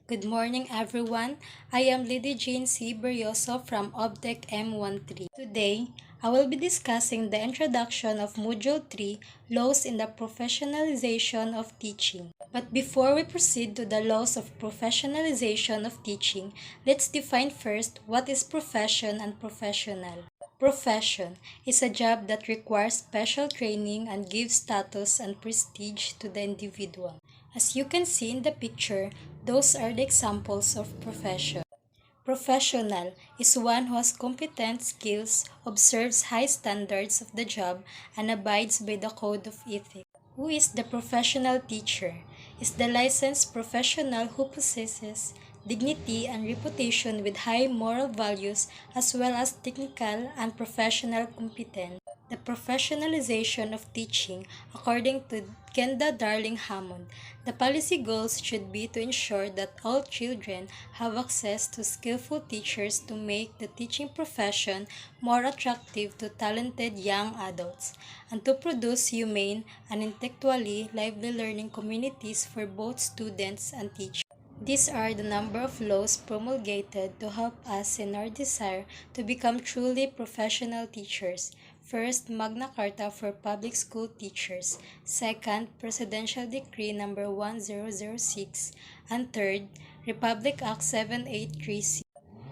Good morning, everyone. I am Lady Jean C. Berioso from OBTEC M13. Today, I will be discussing the introduction of Module 3, Laws in the Professionalization of Teaching. But before we proceed to the laws of professionalization of teaching, let's define first what is profession and professional. Profession is a job that requires special training and gives status and prestige to the individual. As you can see in the picture, those are the examples of profession. Professional is one who has competent skills, observes high standards of the job, and abides by the code of ethics. Who is the professional teacher? Is the licensed professional who possesses dignity and reputation with high moral values as well as technical and professional competence. The professionalization of teaching, according to Kenda Darling Hammond, the policy goals should be to ensure that all children have access to skillful teachers to make the teaching profession more attractive to talented young adults, and to produce humane and intellectually lively learning communities for both students and teachers. These are the number of laws promulgated to help us in our desire to become truly professional teachers. First, Magna Carta for Public School Teachers. Second, Presidential Decree number 1006. And third, Republic Act 783C.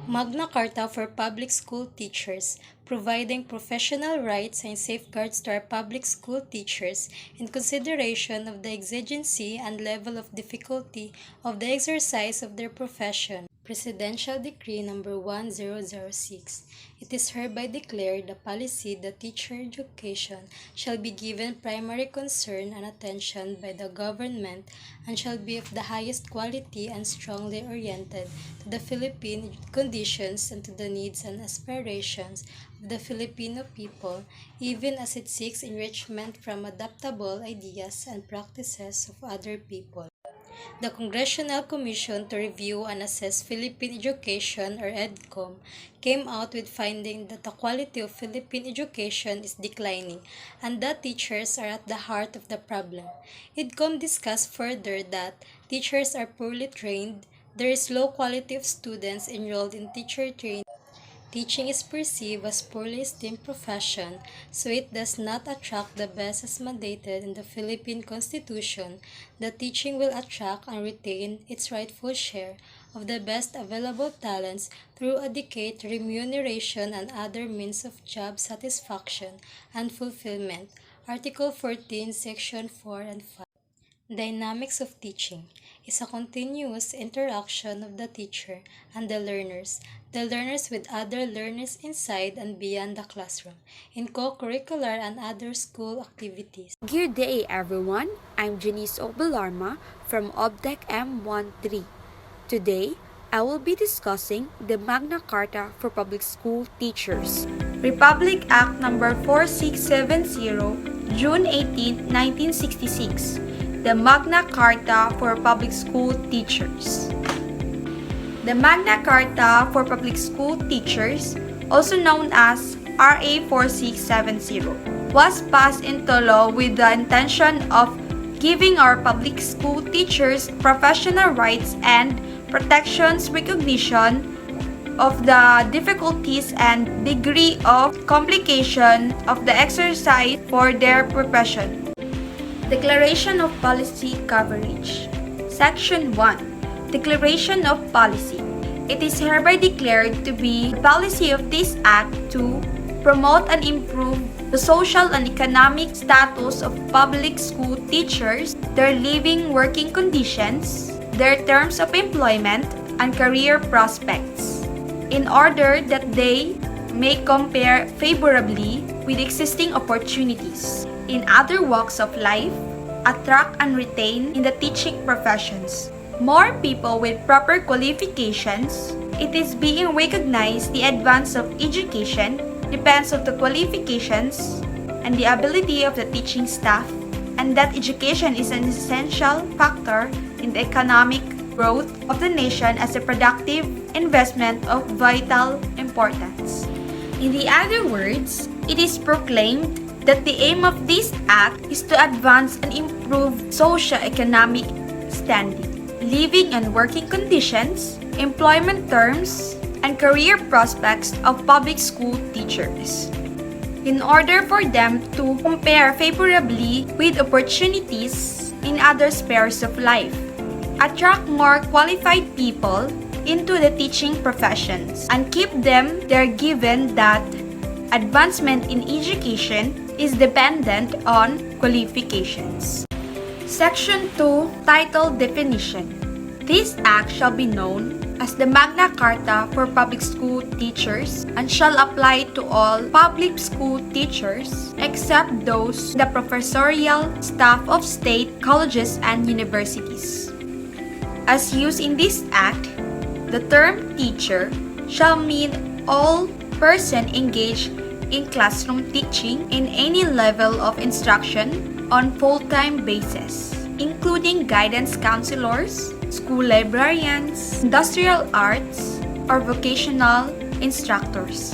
Magna Carta for Public School Teachers, providing professional rights and safeguards to our public school teachers in consideration of the exigency and level of difficulty of the exercise of their profession. Presidential Decree number 1006. It is hereby declared the policy that teacher education shall be given primary concern and attention by the government and shall be of the highest quality and strongly oriented to the Philippine conditions and to the needs and aspirations of the Filipino people, even as it seeks enrichment from adaptable ideas and practices of other people. The Congressional Commission to Review and Assess Philippine Education, or EDCOM, came out with finding that the quality of Philippine education is declining and that teachers are at the heart of the problem. EDCOM discussed further that teachers are poorly trained, there is low quality of students enrolled in teacher training. Teaching is perceived as poorly esteemed profession, so it does not attract the best as mandated in the Philippine Constitution. The teaching will attract and retain its rightful share of the best available talents through adequate remuneration and other means of job satisfaction and fulfillment. Article 14, Section 4 and 5. Dynamics of teaching is a continuous interaction of the teacher and the learners with other learners inside and beyond the classroom, in co-curricular and other school activities. Good day, everyone. I'm Janice Obelarma from OBTEC M13. Today, I will be discussing the Magna Carta for Public School Teachers. Republic Act number 4670, June 18, 1966. The Magna Carta for Public School Teachers. The Magna Carta for Public School Teachers, also known as RA 4670, was passed into law with the intention of giving our public school teachers professional rights and protections, recognition of the difficulties and degree of complication of the exercise for their profession. Declaration of Policy Coverage. Section 1. Declaration of Policy. It is hereby declared to be the policy of this Act to promote and improve the social and economic status of public school teachers, their living working conditions, their terms of employment, and career prospects, in order that they may compare favorably with existing opportunities in other walks of life, attract and retain in the teaching professions more people with proper qualifications. It is being recognized the advance of education depends on the qualifications and the ability of the teaching staff, and that education is an essential factor in the economic growth of the nation as a productive investment of vital importance. In the other words, it is proclaimed that the aim of this act is to advance and improve socio-economic standing. living and working conditions, employment terms, and career prospects of public school teachers. In order for them to compare favorably with opportunities in other spheres of life, attract more qualified people into the teaching professions, and keep them there given that advancement in education is dependent on qualifications. Section 2, Title Definition. This act shall be known as the Magna Carta for Public School Teachers and shall apply to all public school teachers except those in the professorial staff of state colleges and universities. As used in this act, the term teacher shall mean all person engaged in classroom teaching in any level of instruction on full-time basis, including guidance counselors, school librarians, industrial arts, or vocational instructors,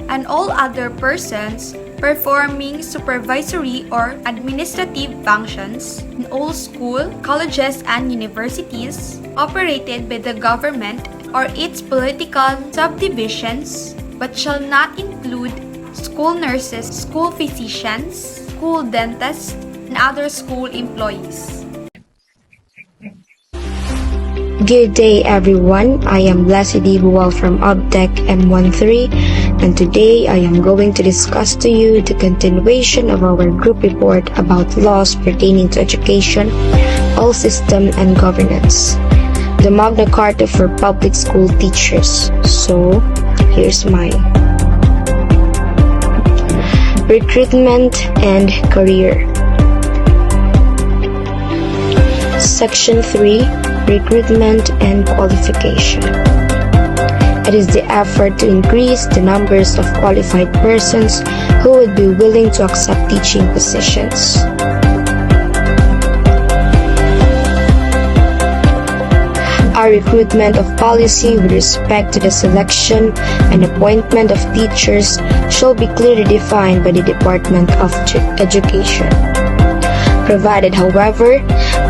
and all other persons performing supervisory or administrative functions in all school, colleges, and universities operated by the government or its political subdivisions, but shall not include school nurses, school physicians, school dentists, and other school employees. Good day everyone, I am Leslie Buwal from OBTEC M13 and today I am going to discuss to you the continuation of our group report about laws pertaining to education, all system and governance. The Magna Carta for Public School Teachers. So, here's mine. Recruitment and Career. Section 3, Recruitment and Qualification. It is the effort to increase the numbers of qualified persons who would be willing to accept teaching positions. Our recruitment of policy with respect to the selection and appointment of teachers shall be clearly defined by the Department of Education. Provided, however,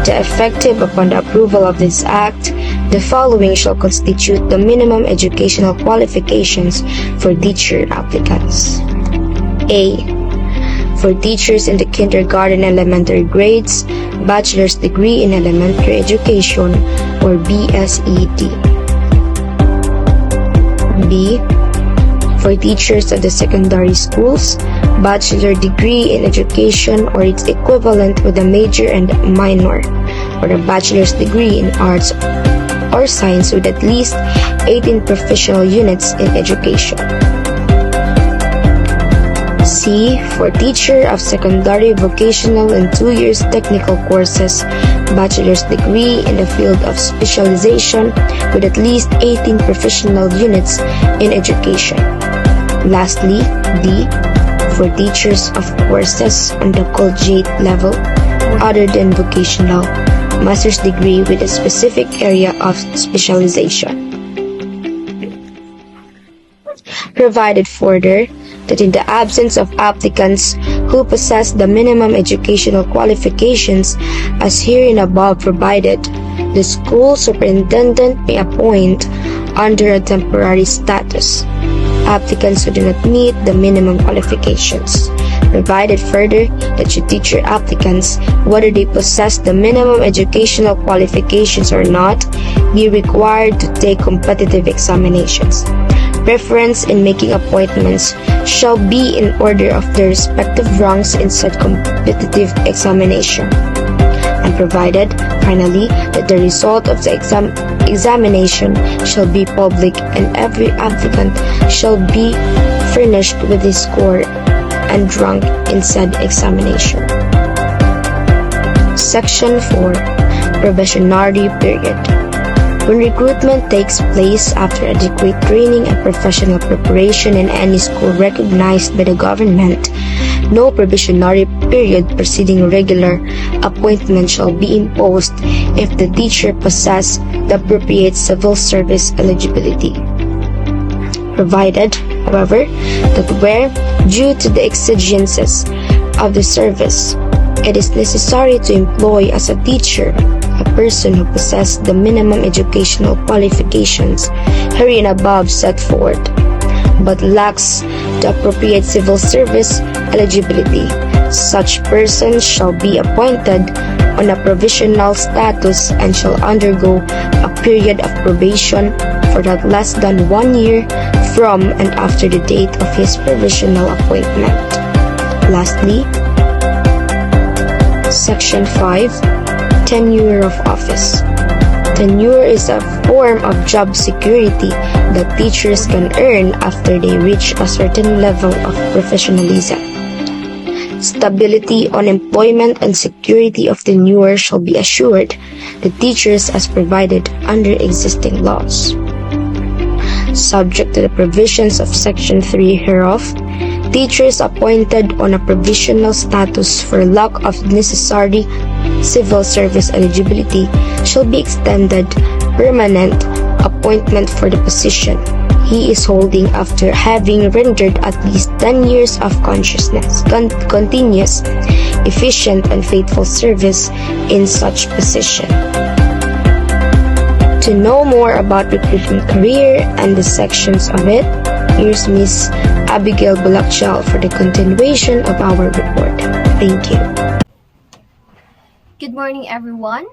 the effective upon the approval of this Act, the following shall constitute the minimum educational qualifications for teacher applicants. A. For teachers in the kindergarten elementary grades, bachelor's degree in elementary education or BSED. B. For teachers of the secondary schools, bachelor degree in education or its equivalent with a major and minor, or a bachelor's degree in arts or science with at least 18 professional units in education. C. For teacher of secondary vocational and 2 years technical courses, bachelor's degree in the field of specialization with at least 18 professional units in education. Lastly, D. For teachers of courses on the collegiate level other than vocational, master's degree with a specific area of specialization. Provided further that in the absence of applicants who possess the minimum educational qualifications as herein above provided, the school superintendent may appoint under a temporary status applicants who do not meet the minimum qualifications. Provided further that should teacher applicants, whether they possess the minimum educational qualifications or not, be required to take competitive examinations. Preference in making appointments shall be in order of their respective ranks in said competitive examination. And provided, finally, that the result of the examination shall be public and every applicant shall be furnished with his score and rank in said examination. Section 4, Probationary Period. When recruitment takes place after adequate training and professional preparation in any school recognized by the government, no probationary period preceding regular appointment shall be imposed if the teacher possesses the appropriate civil service eligibility. Provided, however, that where, due to the exigencies of the service, it is necessary to employ as a teacher a person who possesses the minimum educational qualifications herein above set forth, but lacks the appropriate civil service eligibility. Such persons shall be appointed on a provisional status and shall undergo a period of probation for not less than 1 year from and after the date of his provisional appointment. Lastly, Section 5, Tenure of Office. Tenure is a form of job security that teachers can earn after they reach a certain level of professionalism. Stability on employment and security of tenure shall be assured to teachers as provided under existing laws. Subject to the provisions of Section 3 hereof, teachers appointed on a provisional status for lack of necessary civil service eligibility shall be extended permanent appointment for the position he is holding after having rendered at least 10 years of continuous, efficient, and faithful service in such position. To know more about recruitment career and the sections of it, here's Miss Abigail Bulakchal for the continuation of our report. Thank you. Good morning, everyone.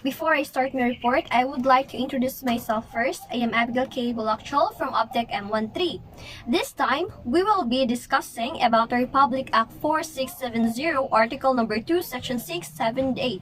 Before I start my report, I would like to introduce myself first. I am Abigail K. Bulakchal from Optech M13. This time, we will be discussing about the Republic Act 4670, Article Number 2, Section 6, 7, 8.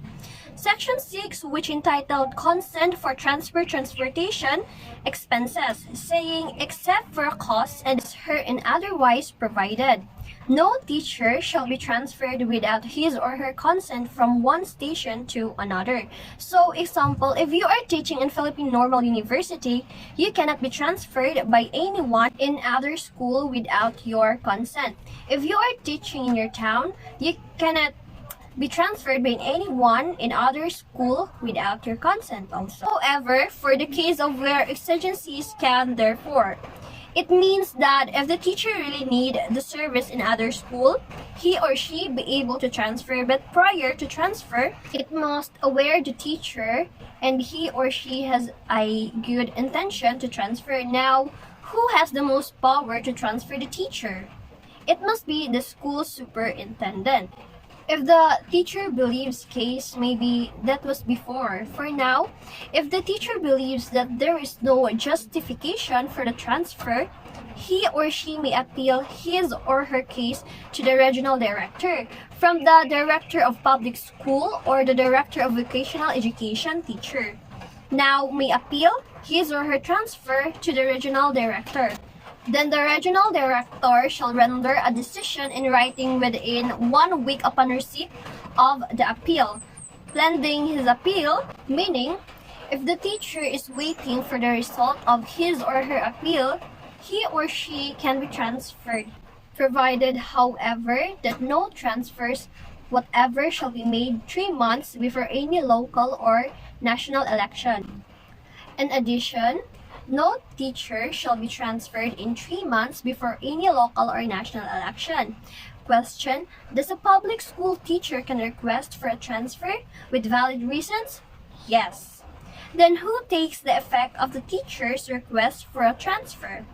Section 6, which entitled Consent for Transportation Expenses, saying except for a cost and is her and otherwise provided. No teacher shall be transferred without his or her consent from one station to another. So, example, if you are teaching in Philippine Normal University, you cannot be transferred by anyone in other school without your consent. If you are teaching in your town, you cannot be transferred by anyone in other school without your consent also. However, for the case of where exigencies can therefore, it means that if the teacher really need the service in other school, he or she be able to transfer, but prior to transfer, it must aware the teacher and he or she has a good intention to transfer. Now, who has the most power to transfer the teacher? It must be the school superintendent. If the teacher believes case, maybe that was before. For now, if the teacher believes that there is no justification for the transfer, he or she may appeal his or her case to the regional director, from the director of public school or the director of vocational education teacher. Now may appeal his or her transfer to the regional director. Then the regional director shall render a decision in writing within 1 week upon receipt of the appeal. Pending his appeal, meaning if the teacher is waiting for the result of his or her appeal, he or she can be transferred, provided, however, that no transfers whatever shall be made 3 months before any local or national election. In addition, no teacher shall be transferred in 3 months before any local or national election. Question: does a public school teacher can request for a transfer with valid reasons? Yes. Then who takes the effect of the teacher's request for a transfer?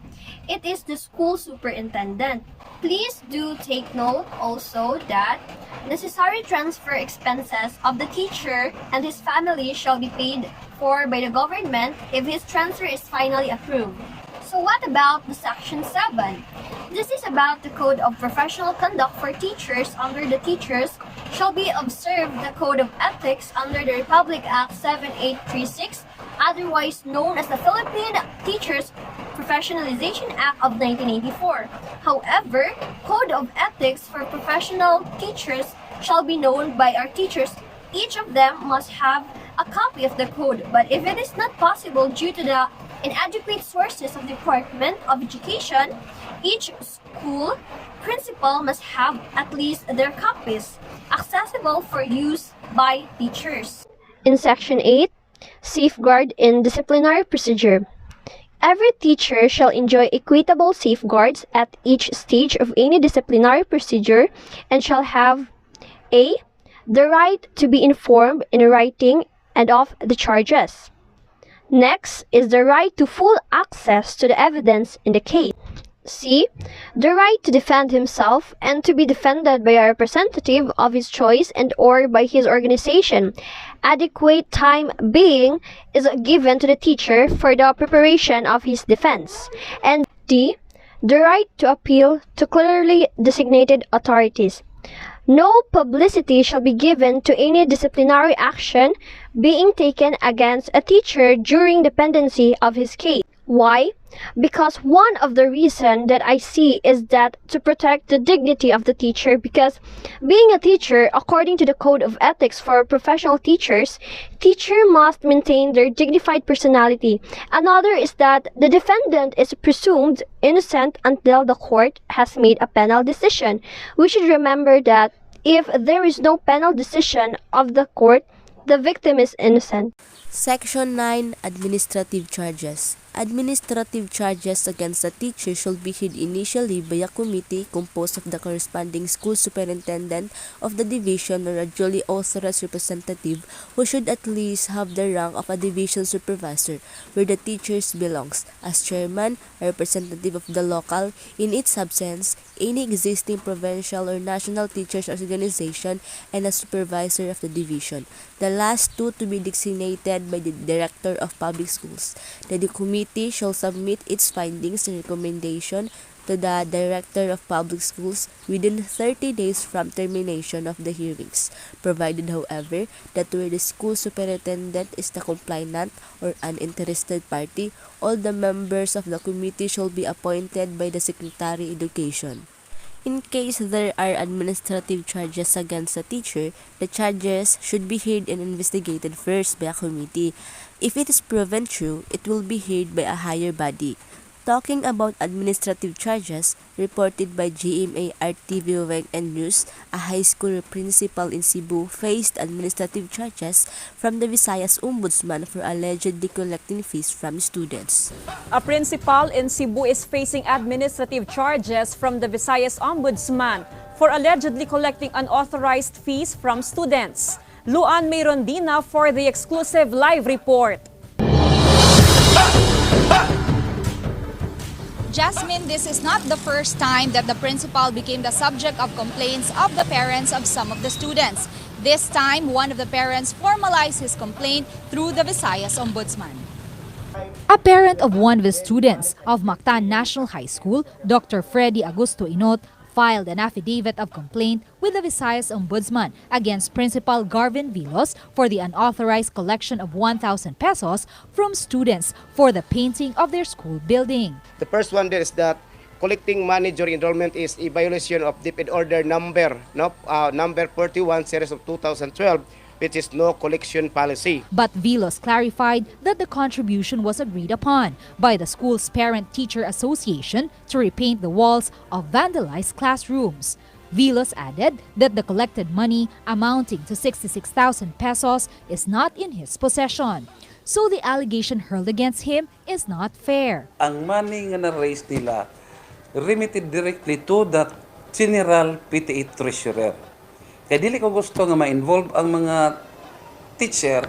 It is the school superintendent. Please do take note also that necessary transfer expenses of the teacher and his family shall be paid for by the government if his transfer is finally approved. So what about the Section 7? This is about the Code of Professional Conduct for teachers. Under the teachers shall be observed the Code of Ethics under the Republic Act 7836, otherwise known as the Philippine Teachers Professionalization Act of 1984. However, Code of Ethics for professional teachers shall be known by our teachers. Each of them must have a copy of the code, but if it is not possible due to the inadequate sources of the Department of Education, each school principal must have at least their copies accessible for use by teachers. In Section 8, Safeguard in Disciplinary Procedure. Every teacher shall enjoy equitable safeguards at each stage of any disciplinary procedure and shall have a. The right to be informed in writing and of the charges. Next is the right to full access to the evidence in the case. C. The right to defend himself and to be defended by a representative of his choice and or by his organization. Adequate time being is given to the teacher for the preparation of his defense. And D. The right to appeal to clearly designated authorities. No publicity shall be given to any disciplinary action being taken against a teacher during the pendency of his case. Why? Because one of the reasons that I see is that to protect the dignity of the teacher, because being a teacher, according to the Code of Ethics for professional teachers, teacher must maintain their dignified personality. Another is that the defendant is presumed innocent until the court has made a penal decision. We should remember that if there is no penal decision of the court, the victim is innocent. Section 9. Administrative Charges. Administrative charges against a teacher should be heard initially by a committee composed of the corresponding school superintendent of the division or a duly authorized representative who should at least have the rank of a division supervisor where the teacher belongs, as chairman, a representative of the local, in its absence, any existing provincial or national teachers organization, and a supervisor of the division. The last two to be designated by the Director of Public Schools. The committee shall submit its findings and recommendation to the Director of Public Schools within 30 days from termination of the hearings, provided, however, that where the school superintendent is the complainant or an interested party, all the members of the committee shall be appointed by the Secretary of Education. In case there are administrative charges against a teacher, the charges should be heard and investigated first by a committee. If it is proven true, it will be heard by a higher body. Talking about administrative charges, reported by GMA RTV and News, a high school principal in Cebu faced administrative charges from the Visayas Ombudsman for allegedly collecting fees from students. A principal in Cebu is facing administrative charges from the Visayas Ombudsman for allegedly collecting unauthorized fees from students. Luan Mayrondina for the exclusive live report. Jasmine, this is not the first time that the principal became the subject of complaints of the parents of some of the students. This time, one of the parents formalized his complaint through the Visayas Ombudsman. A parent of one of the students of Mactan National High School, Dr. Freddy Augusto Inot, filed an affidavit of complaint with the Visayas Ombudsman against Principal Garvin Vilos for the unauthorized collection of 1,000 pesos from students for the painting of their school building. The first one there is that collecting money during enrollment is a violation of DepEd Order number 41 series of 2012, which is no collection policy. But Vilos clarified that the contribution was agreed upon by the school's Parent-Teacher Association to repaint the walls of vandalized classrooms. Vilos added that the collected money, amounting to 66,000 pesos, is not in his possession. So the allegation hurled against him is not fair. Ang money nga na-raise nila remitted directly to the General PTA Treasurer. Kaya dili ko gusto nga ma-involve ang mga teacher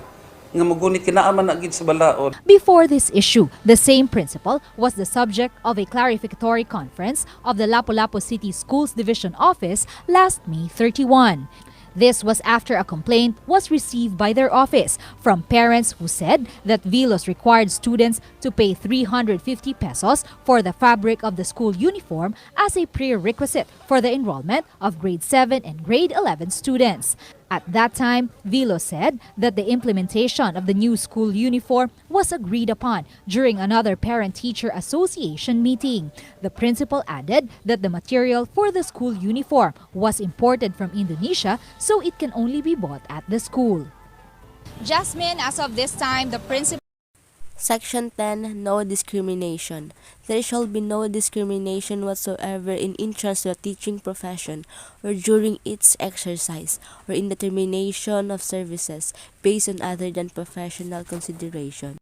nga magunit kinaaman na gid sa balaod. Before this issue, the same principal was the subject of a clarificatory conference of the Lapu-Lapu City Schools Division Office last May 31. This was after a complaint was received by their office from parents who said that Vilos required students to pay 350 pesos for the fabric of the school uniform as a prerequisite for the enrollment of grade 7 and grade 11 students. At that time, Vilos said that the implementation of the new school uniform was agreed upon during another Parent-Teacher Association meeting. The principal added that the material for the school uniform was imported from Indonesia, so it can only be bought at the school. Jasmine, as of this time, the principal Section 10. No discrimination. There shall be no discrimination whatsoever in entrance to a teaching profession or during its exercise or in the termination of services based on other than professional consideration.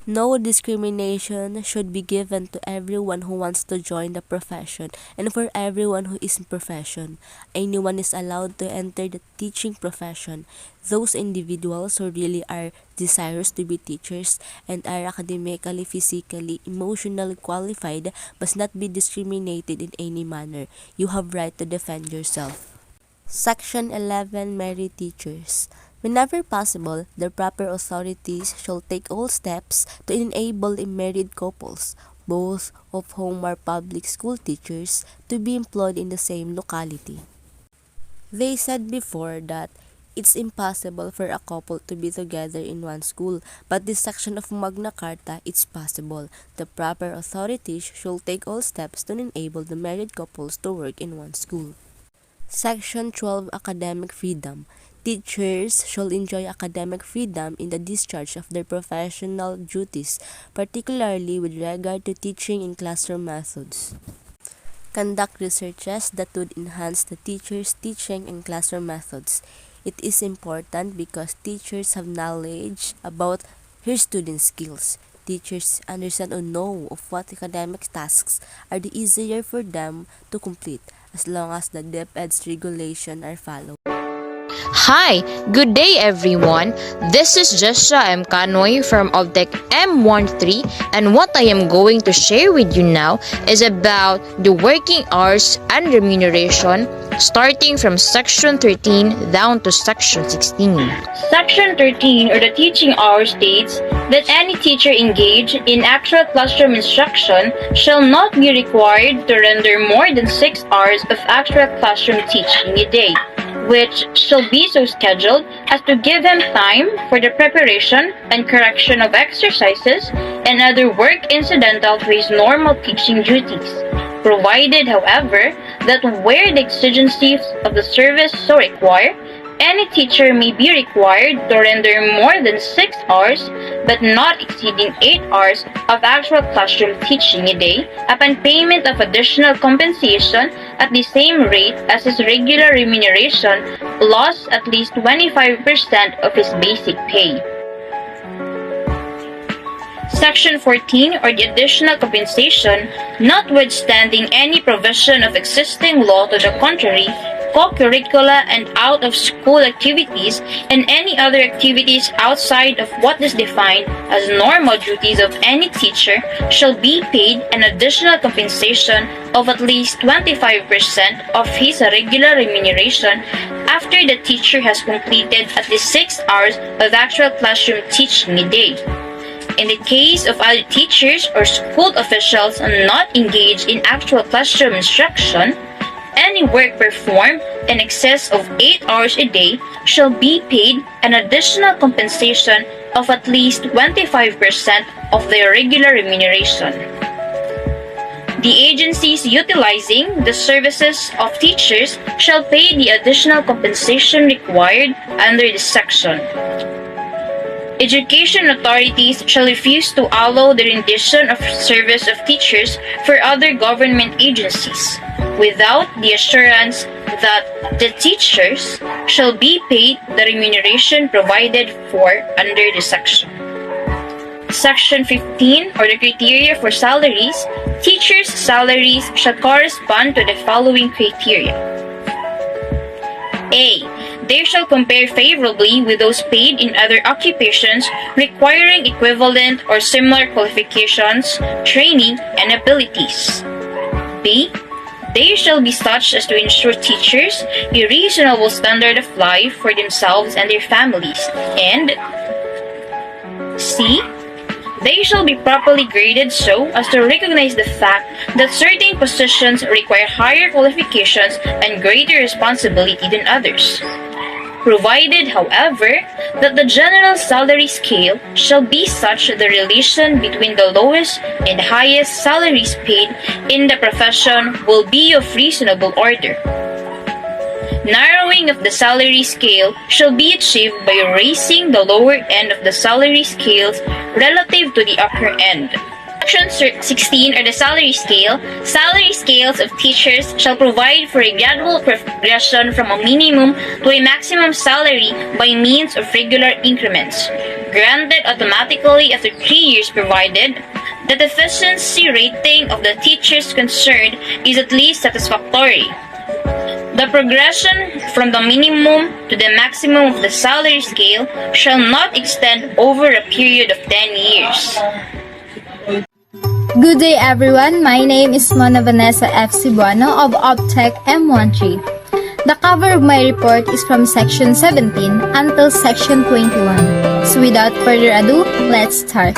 No discrimination should be given to everyone who wants to join the profession and for everyone who is in profession. Anyone is allowed to enter the teaching profession. Those individuals who really are desirous to be teachers and are academically, physically, emotionally qualified must not be discriminated in any manner. You have right to defend yourself. Section 11 Merit Teachers. Whenever possible, the proper authorities shall take all steps to enable married couples, both of whom are public school teachers, to be employed in the same locality. They said before that it's impossible for a couple to be together in one school, but this section of Magna Carta, it's possible. The proper authorities shall take all steps to enable the married couples to work in one school. Section 12 Academic Freedom. Teachers shall enjoy academic freedom in the discharge of their professional duties, particularly with regard to teaching in classroom methods. Conduct researches that would enhance the teacher's teaching and classroom methods. It is important because teachers have knowledge about her students' skills. Teachers understand or know of what academic tasks are the easier for them to complete as long as the DepEd's regulations are followed. Hi, good day everyone. This is Jesha M. Kanoy from Obtech M13, and what I am going to share with you now is about the working hours and remuneration starting from Section 13 down to Section 16. Section 13 or the teaching hours states that any teacher engaged in actual classroom instruction shall not be required to render more than 6 hours of actual classroom teaching a day, which shall be so scheduled as to give him time for the preparation and correction of exercises and other work incidental to his normal teaching duties, provided, however, that where the exigencies of the service so require, any teacher may be required to render more than 6 hours, but not exceeding 8 hours of actual classroom teaching a day upon payment of additional compensation at the same rate as his regular remuneration plus at least 25% of his basic pay. Section 14 or the additional compensation, notwithstanding any provision of existing law to the contrary, co-curricular and out-of-school activities, and any other activities outside of what is defined as normal duties of any teacher shall be paid an additional compensation of at least 25% of his regular remuneration after the teacher has completed at least 6 hours of actual classroom teaching a day. In the case of other teachers or school officials not engaged in actual classroom instruction, any work performed in excess of 8 hours a day shall be paid an additional compensation of at least 25% of their regular remuneration. The agencies utilizing the services of teachers shall pay the additional compensation required under this section. Education authorities shall refuse to allow the rendition of service of teachers for other government agencies without the assurance that the teachers shall be paid the remuneration provided for under the section. Section 15 or the criteria for salaries, teachers' salaries shall correspond to the following criteria. A. They shall compare favorably with those paid in other occupations requiring equivalent or similar qualifications, training, and abilities. B. They shall be such as to ensure teachers a reasonable standard of life for themselves and their families. And C. They shall be properly graded so as to recognize the fact that certain positions require higher qualifications and greater responsibility than others. Provided, however, that the general salary scale shall be such that the relation between the lowest and highest salaries paid in the profession will be of reasonable order. Narrowing of the salary scale shall be achieved by raising the lower end of the salary scales relative to the upper end. Section 16 or the salary scale. Salary scales of teachers shall provide for a gradual progression from a minimum to a maximum salary by means of regular increments. granted automatically after 3 years provided that the efficiency rating of the teachers concerned is at least satisfactory. The progression from the minimum to the maximum of the salary scale shall not extend over a period of 10 years. Good day everyone, my name is Mona Vanessa F. Cebuano of OPTEC M13. The cover of my report is from section 17 until section 21. So without further ado, let's start.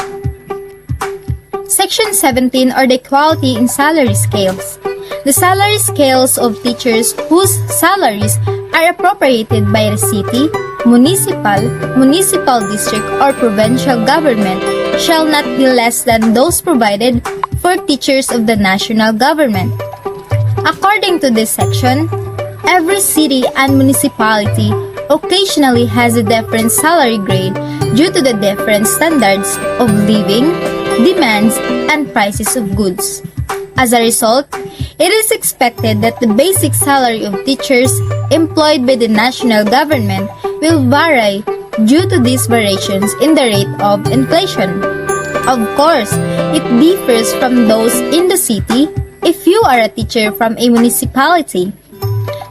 Section 17 are the equality in salary scales. The salary scales of teachers whose salaries are appropriated by the city, municipal district, or provincial government shall not be less than those provided for teachers of the national government. According to this section, every city and municipality occasionally has a different salary grade due to the different standards of living, demands, and prices of goods. As a result, it is expected that the basic salary of teachers employed by the national government will vary due to these variations in the rate of inflation. Of course, it differs from those in the city if you are a teacher from a municipality.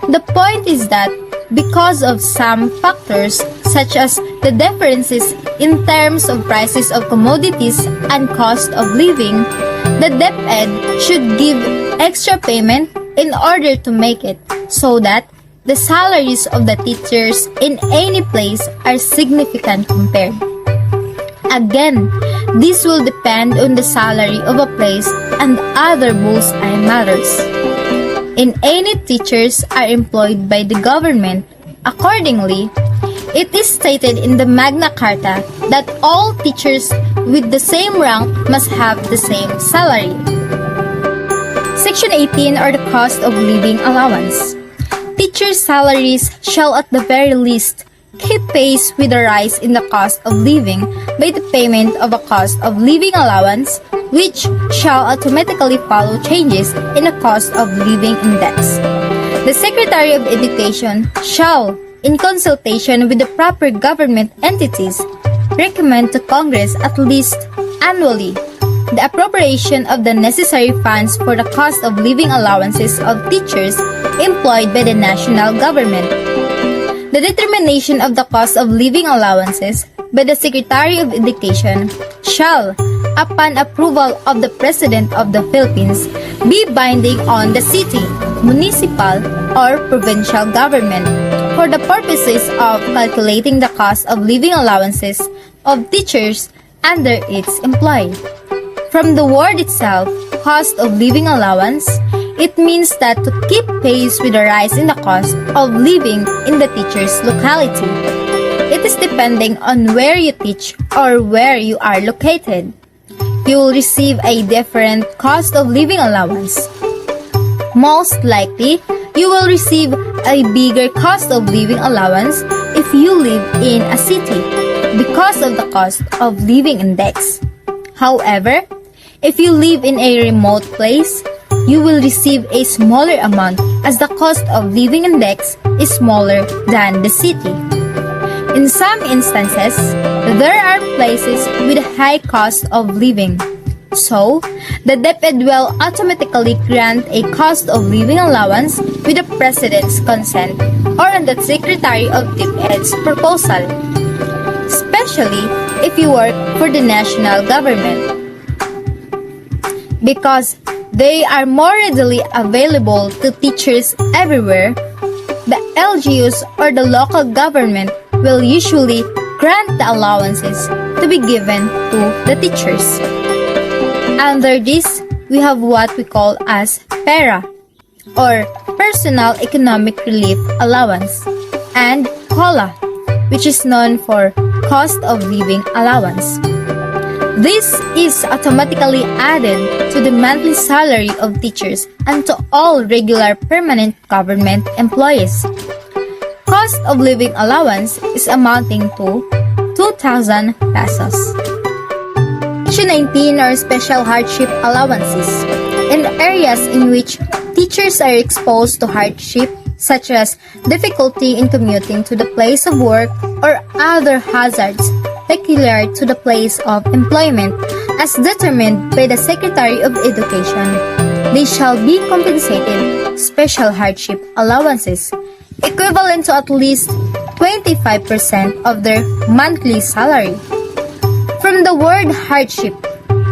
The point is that because of some factors such as the differences in terms of prices of commodities and cost of living, the DepEd should give extra payment in order to make it so that the salaries of the teachers in any place are significant compared. Again, this will depend on the salary of a place and other bullseye matters. In any teachers are employed by the government. Accordingly, it is stated in the Magna Carta that all teachers with the same rank must have the same salary. Section 18 are the cost of living allowance. Teachers' salaries shall at the very least keep pace with the rise in the cost of living by the payment of a cost of living allowance, which shall automatically follow changes in the cost of living index. The Secretary of Education shall, in consultation with the proper government entities, recommend to Congress at least annually the appropriation of the necessary funds for the cost of living allowances of teachers employed by the national government. The determination of the cost of living allowances by the Secretary of Education shall, upon approval of the President of the Philippines, be binding on the city, municipal, or provincial government for the purposes of calculating the cost of living allowances of teachers under its employ. From the word itself, cost of living allowance, it means that to keep pace with the rise in the cost of living in the teacher's locality. It is depending on where you teach or where you are located. You will receive a different cost of living allowance. Most likely, you will receive a bigger cost of living allowance if you live in a city because of the cost of living index. However, if you live in a remote place, you will receive a smaller amount as the cost of living index is smaller than the city. In some instances, there are places with a high cost of living. So, the DepEd will automatically grant a cost of living allowance with the President's consent or on the Secretary of DepEd's proposal, especially if you work for the national government. Because they are more readily available to teachers everywhere, the LGUs or the local government will usually grant the allowances to be given to the teachers. Under this, we have what we call as PERA, or Personal Economic Relief Allowance, and COLA, which is known for Cost of Living Allowance. This is automatically added to the monthly salary of teachers and to all regular permanent government employees. Cost of living allowance is amounting to 2,000 pesos. Section 19 are special hardship allowances. In areas in which teachers are exposed to hardship such as difficulty in commuting to the place of work or other hazards, peculiar to the place of employment as determined by the Secretary of Education. They shall be compensated special hardship allowances equivalent to at least 25% of their monthly salary. From the word hardship,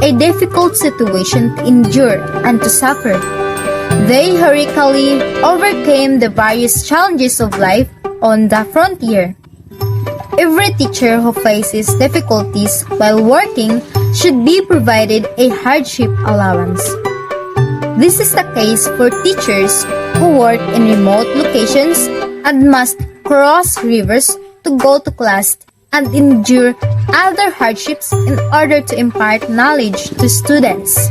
a difficult situation to endure and to suffer, they heroically overcame the various challenges of life on the frontier. Every teacher who faces difficulties while working should be provided a hardship allowance. This is the case for teachers who work in remote locations and must cross rivers to go to class and endure other hardships in order to impart knowledge to students.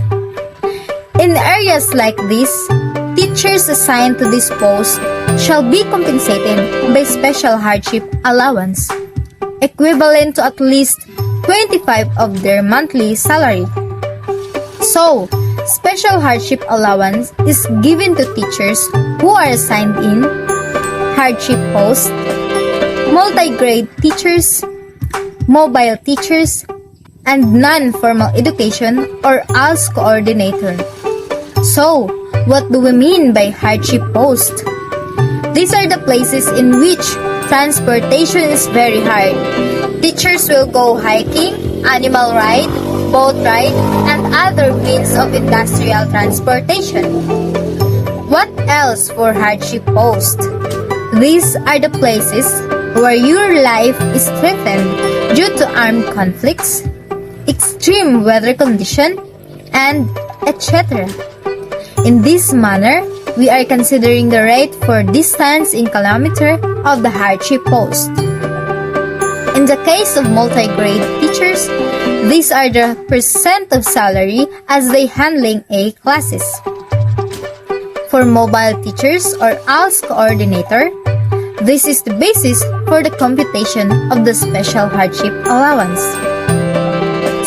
In areas like this, teachers assigned to this post shall be compensated by special hardship allowance, equivalent to at least 25% of their monthly salary. So, special hardship allowance is given to teachers who are assigned in hardship post, multi-grade teachers, mobile teachers, and non-formal education or ALS coordinator. So, what do we mean by hardship post? These are the places in which transportation is very hard. Teachers will go hiking, animal ride, boat ride, and other means of industrial transportation. What else for hardship post? These are the places where your life is threatened due to armed conflicts, extreme weather condition, and etc. In this manner, we are considering the rate for distance in kilometer of the hardship post. In the case of multi-grade teachers, these are the percent of salary as they handling A classes. For mobile teachers or ALS coordinator, this is the basis for the computation of the special hardship allowance.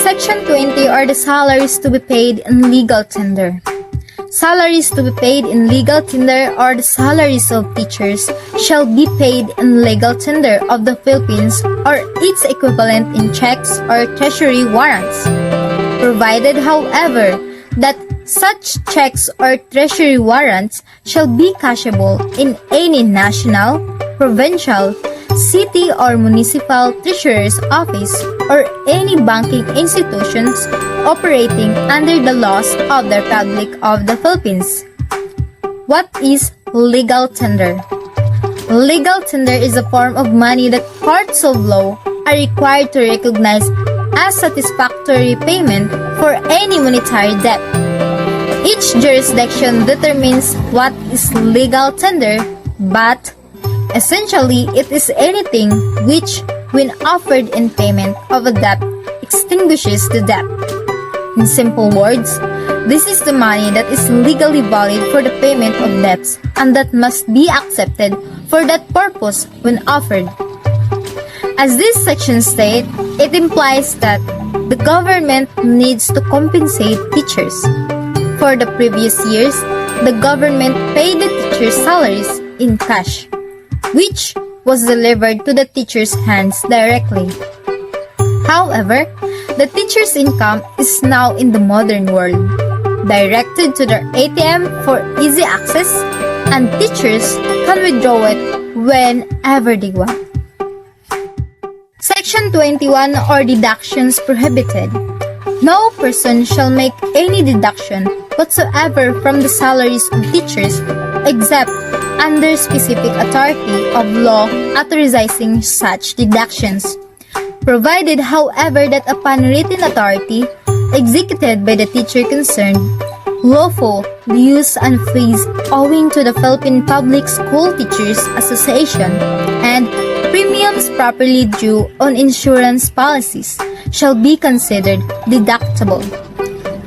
Section 20 are the salaries to be paid in legal tender. Salaries to be paid in legal tender or the salaries of teachers shall be paid in legal tender of the Philippines or its equivalent in checks or treasury warrants, provided however that such checks or treasury warrants shall be cashable in any national, provincial, city or municipal treasurer's office or any banking institutions operating under the laws of the Republic of the Philippines. What is legal tender? Legal tender is a form of money that courts of law are required to recognize as satisfactory payment for any monetary debt. Each jurisdiction determines what is legal tender, but essentially it is anything which, when offered in payment of a debt, extinguishes the debt. In simple words, this is the money that is legally valid for the payment of debts and that must be accepted for that purpose when offered. As this section states, it implies that the government needs to compensate teachers. For the previous years, the government paid the teachers' salaries in cash, which was delivered to the teachers' hands directly. However, the teachers' income is now in the modern world, directed to their ATM for easy access, and teachers can withdraw it whenever they want. Section 21 or deductions prohibited. No person shall make any deduction whatsoever from the salaries of teachers except under specific authority of law authorizing such deductions, provided however that upon written authority executed by the teacher concerned, lawful dues and fees owing to the Philippine Public School Teachers Association and premiums properly due on insurance policies shall be considered deductible,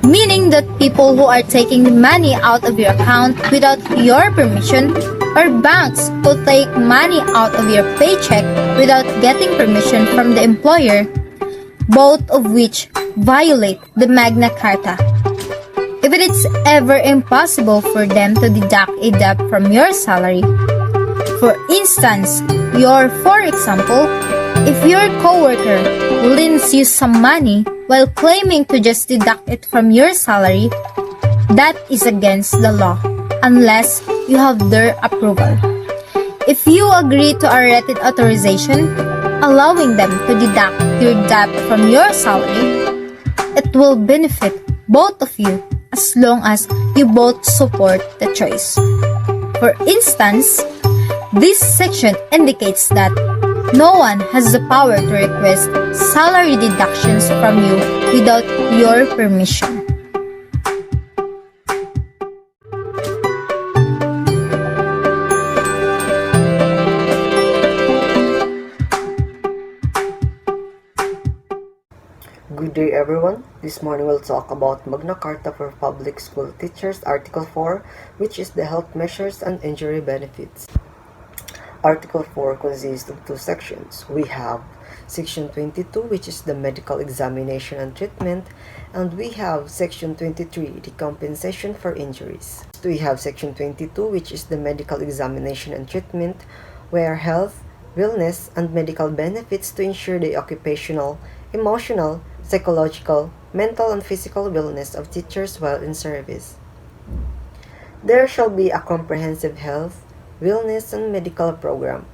meaning that people who are taking the money out of your account without your permission or banks who take money out of your paycheck without getting permission from the employer, both of which violate the Magna Carta. If it is ever impossible for them to deduct a debt from your salary, for instance, for example, If your coworker lends you some money while claiming to just deduct it from your salary, that is against the law unless you have their approval. If you agree to a written authorization, allowing them to deduct your debt from your salary, it will benefit both of you as long as you both support the choice. For instance, this section indicates that no one has the power to request salary deductions from you without your permission. Good day everyone. This morning we'll talk about Magna Carta for Public School Teachers, Article 4, which is the health measures and injury benefits. Article 4 consists of two sections. We have Section 22, which is the medical examination and treatment, and we have Section 23, the compensation for injuries. We have Section 22, which is the medical examination and treatment, where health, wellness, and medical benefits to ensure the occupational, emotional, psychological, mental, and physical wellness of teachers while in service. There shall be a comprehensive health, wellness, and medical program.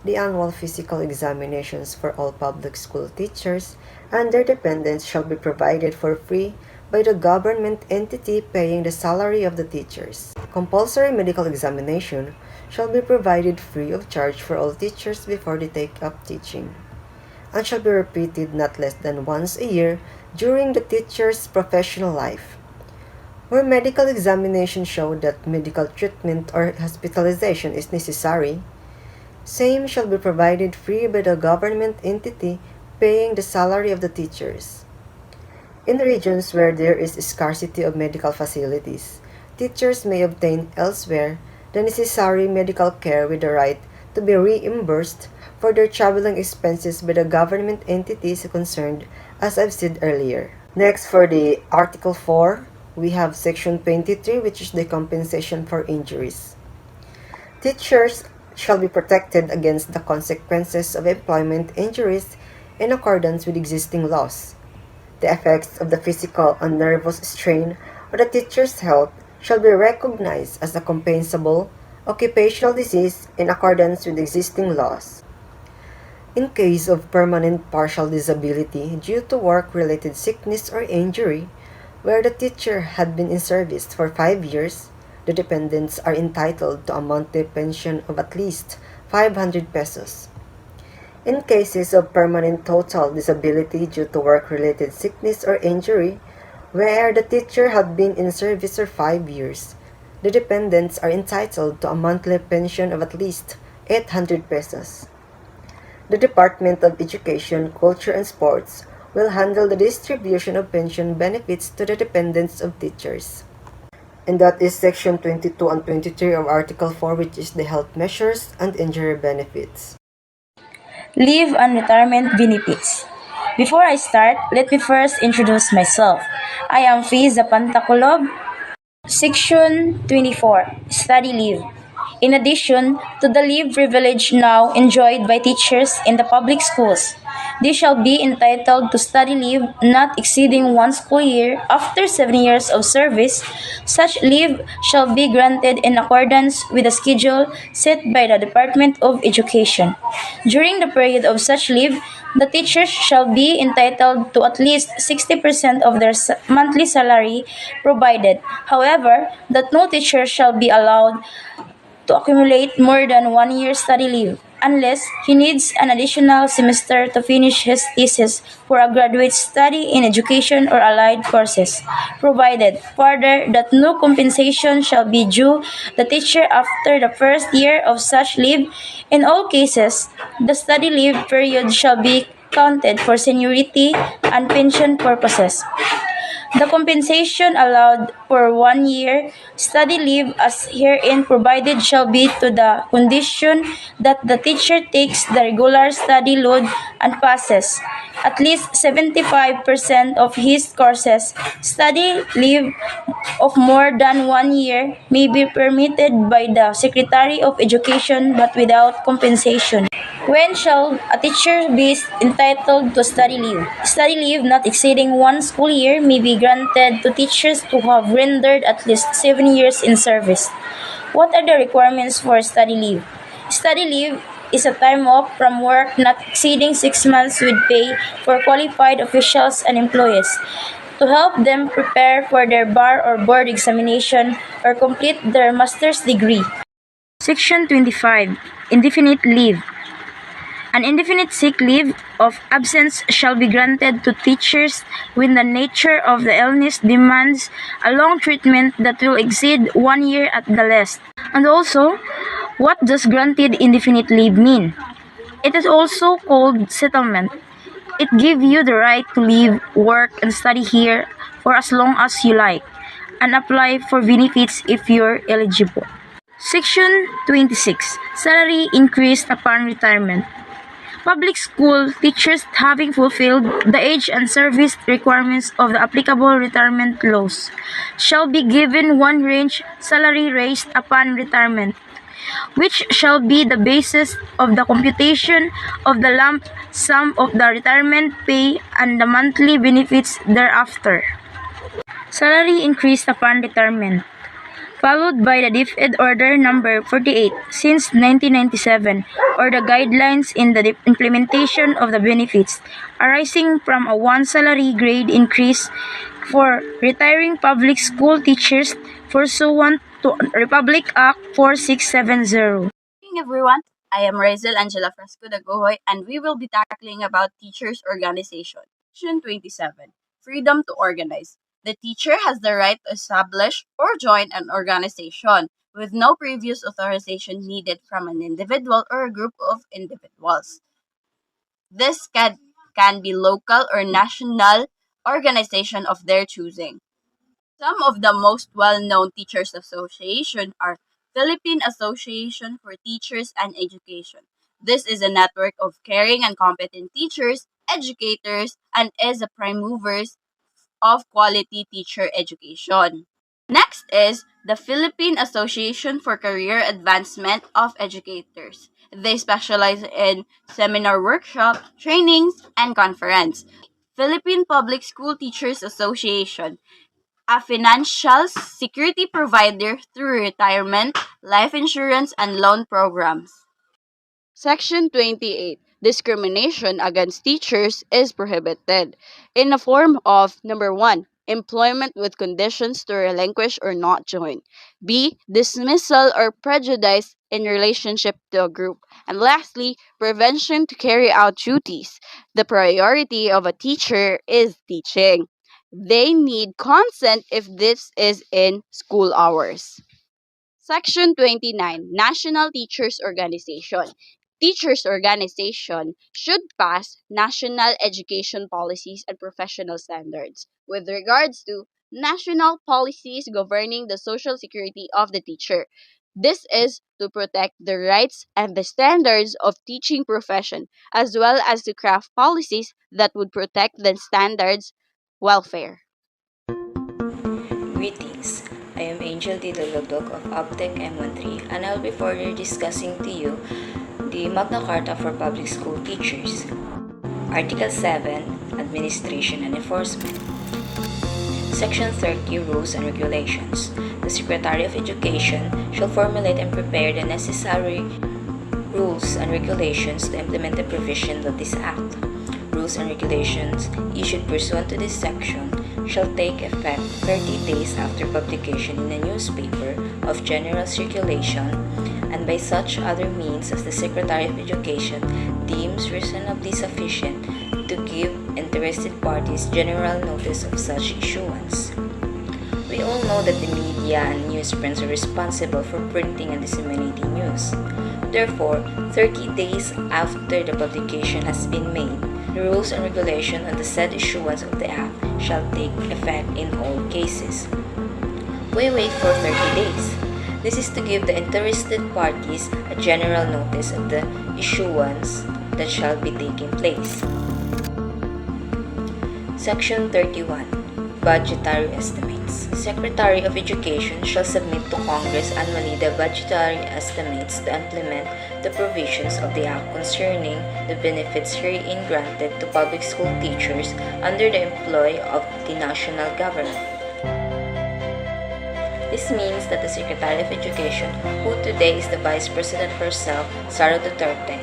The annual physical examinations for all public school teachers and their dependents shall be provided for free by the government entity paying the salary of the teachers. Compulsory medical examination shall be provided free of charge for all teachers before they take up teaching, and shall be repeated not less than once a year during the teacher's professional life. Where medical examinations show that medical treatment or hospitalization is necessary, same shall be provided free by the government entity paying the salary of the teachers. In regions where there is scarcity of medical facilities, teachers may obtain elsewhere the necessary medical care with the right to be reimbursed for their traveling expenses by the government entities concerned, as I've said earlier. Next, for the Article 4, we have Section 23, which is the compensation for injuries. Teachers shall be protected against the consequences of employment injuries in accordance with existing laws. The effects of the physical and nervous strain on the teacher's health shall be recognized as a compensable occupational disease in accordance with existing laws. In case of permanent partial disability due to work-related sickness or injury, where the teacher had been in service for 5 years, the dependents are entitled to a monthly pension of at least 500 pesos. In cases of permanent total disability due to work-related sickness or injury, where the teacher had been in service for 5 years, the dependents are entitled to a monthly pension of at least 800 pesos. The Department of Education, Culture, and Sports will handle the distribution of pension benefits to the dependents of teachers. And that is Section 22 and 23 of Article 4, which is the health measures and injury benefits. Leave and retirement benefits. Before I start, let me first introduce myself. I am Fiz Zapantakulob, Section 24, Study Leave. In addition to the leave privilege now enjoyed by teachers in the public schools, they shall be entitled to study leave not exceeding 1 school year after 7 years of service. Such leave shall be granted in accordance with a schedule set by the Department of Education. During the period of such leave, the teachers shall be entitled to at least 60% of their monthly salary provided. However, that no teacher shall be allowed to accumulate more than 1 year study leave unless he needs an additional semester to finish his thesis for a graduate study in education or allied courses, provided further that no compensation shall be due the teacher after the first year of such leave. In all cases, the study leave period shall be counted for seniority and pension purposes. The compensation allowed for 1 year study leave as herein provided shall be to the condition that the teacher takes the regular study load and passes at least 75% of his courses. Study leave of more than 1 year may be permitted by the Secretary of Education but without compensation. When shall a teacher be entitled to study leave? Study leave not exceeding 1 school year may be granted to teachers who have rendered at least 7 years in service. What are the requirements for study leave? Study leave is a time off from work not exceeding 6 months with pay for qualified officials and employees to help them prepare for their bar or board examination or complete their master's degree. Section 25. Indefinite leave. An indefinite sick leave of absence shall be granted to teachers when the nature of the illness demands a long treatment that will exceed 1 year at the least. And also, what does granted indefinite leave mean? It is also called settlement. It gives you the right to live, work, and study here for as long as you like, and apply for benefits if you're eligible. Section 26. Salary increased upon retirement. Public school teachers having fulfilled the age and service requirements of the applicable retirement laws shall be given one range salary raised upon retirement, which shall be the basis of the computation of the lump sum of the retirement pay and the monthly benefits thereafter. Salary increased upon retirement, followed by the DepEd Order Number 48 since 1997, or the guidelines in the implementation of the benefits arising from a one salary grade increase for retiring public school teachers pursuant to Republic Act 4670. Good morning, everyone. I am Razel Angela Fresco Dagohoy, and we will be tackling about teachers' organization. Section 27. Freedom to organize. The teacher has the right to establish or join an organization with no previous authorization needed from an individual or a group of individuals. This can be local or national organization of their choosing. Some of the most well-known teachers' associations are Philippine Association for Teachers and Education. This is a network of caring and competent teachers, educators, and is the prime movers of quality teacher education. Next is the Philippine Association for Career Advancement of Educators. They specialize in seminar workshop, trainings, and conference. Philippine Public School Teachers Association, a financial security provider through retirement, life insurance, and loan programs. Section 28. Discrimination against teachers is prohibited in the form of number 1. Employment with conditions to relinquish or not join. B. Dismissal or prejudice in relationship to a group. And lastly, prevention to carry out duties. The priority of a teacher is teaching. They need consent if this is in school hours. Section 29. National Teachers Organization. Teachers organization should pass national education policies and professional standards with regards to national policies governing the social security of the teacher. This is to protect the rights and the standards of teaching profession as well as to craft policies that would protect the standards welfare. Greetings. I am Angel D. Dolodog of Optech M13 and I will be further discussing to you the Magna Carta for Public School Teachers. Article 7, Administration and Enforcement. Section 30, Rules and Regulations. The Secretary of Education shall formulate and prepare the necessary rules and regulations to implement the provisions of this Act. Rules and regulations issued pursuant to this section shall take effect 30 days after publication in a newspaper of general circulation and by such other means as the Secretary of Education deems reasonably sufficient to give interested parties general notice of such issuance. We all know that the media and newsprints are responsible for printing and disseminating news. Therefore, 30 days after the publication has been made, the rules and regulations on the said issuance of the Act shall take effect in all cases. We wait for 30 days. This is to give the interested parties a general notice of the issuance that shall be taking place. Section 31. Budgetary Estimates. The Secretary of Education shall submit to Congress annually the budgetary estimates to implement the provisions of the Act concerning the benefits herein granted to public school teachers under the employ of the national government. This means that the Secretary of Education, who today is the Vice President herself, Sara Duterte,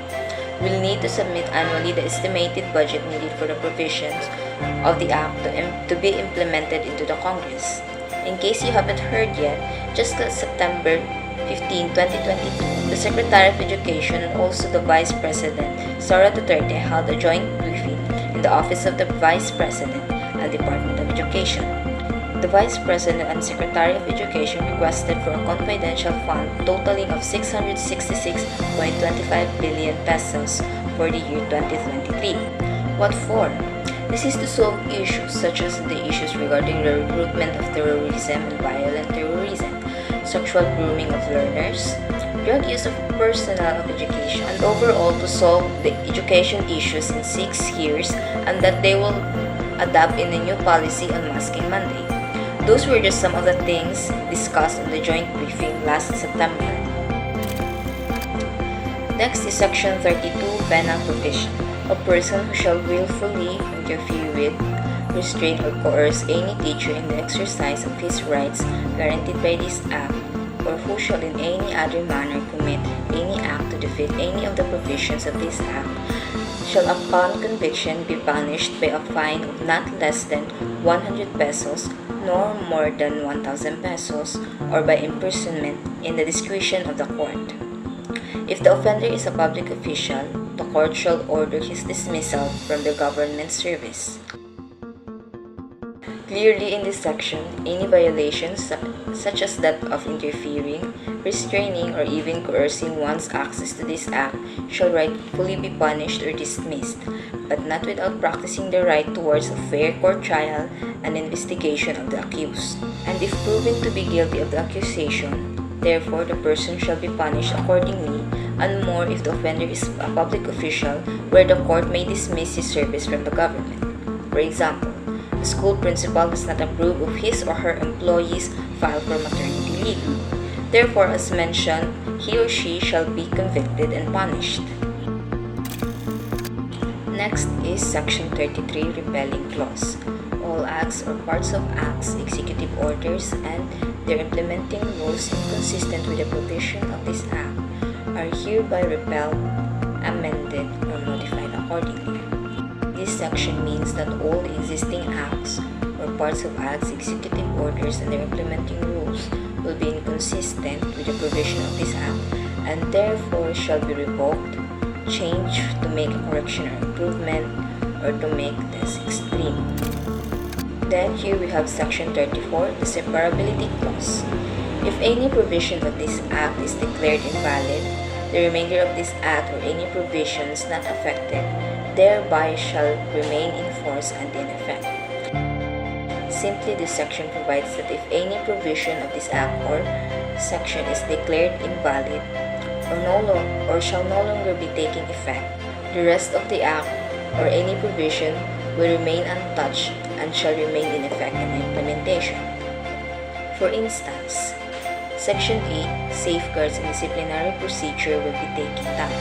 will need to submit annually the estimated budget needed for the provisions of the Act to be implemented into the Congress. In case you haven't heard yet, just last September 15, 2022, the Secretary of Education and also the Vice President, Sara Duterte, held a joint briefing in the Office of the Vice President and Department of Education. The Vice President and Secretary of Education requested for a confidential fund totaling of 666.25 billion pesos for the year 2023. What for? This is to solve issues such as the issues regarding the recruitment of terrorism and violent terrorism, sexual grooming of learners, drug use of personnel of education, and overall to solve the education issues in 6 years, and that they will adapt in a new policy on masking mandate. Those were just some of the things discussed in the joint briefing last September. Next is Section 32, Penal Provision. A person who shall willfully interfere with, restrain, or coerce any teacher in the exercise of his rights guaranteed by this Act, or who shall in any other manner commit any act to defeat any of the provisions of this Act, shall upon conviction be punished by a fine of not less than 100 pesos nor more than 1,000 pesos, or by imprisonment in the discretion of the court. If the offender is a public official, the court shall order his dismissal from the government service. Clearly in this section, any violations such as that of interfering, restraining, or even coercing one's access to this Act shall rightfully be punished or dismissed, but not without practicing the right towards a fair court trial and investigation of the accused. And if proven to be guilty of the accusation, therefore the person shall be punished accordingly, and more if the offender is a public official where the court may dismiss his service from the government. For example, the school principal does not approve of his or her employees file for maternity leave. Therefore, as mentioned, he or she shall be convicted and punished. Next is Section 33, Repealing Clause. All acts or parts of acts, executive orders, and their implementing rules inconsistent with the provision of this Act are hereby repealed, amended, or modified accordingly. This section means that all existing acts or parts of acts, executive orders, and their implementing rules will be inconsistent with the provision of this Act and therefore shall be revoked, changed to make a correction or improvement, or to make less extreme. Then here we have Section 34, the Separability Clause. If any provision of this Act is declared invalid, the remainder of this Act or any provisions not affected thereby shall remain in force and in effect. Simply, this section provides that if any provision of this Act or section is declared invalid or shall no longer be taking effect, the rest of the Act or any provision will remain untouched and shall remain in effect and implementation. For instance, Section 8, Safeguards and Disciplinary Procedure will be taken down.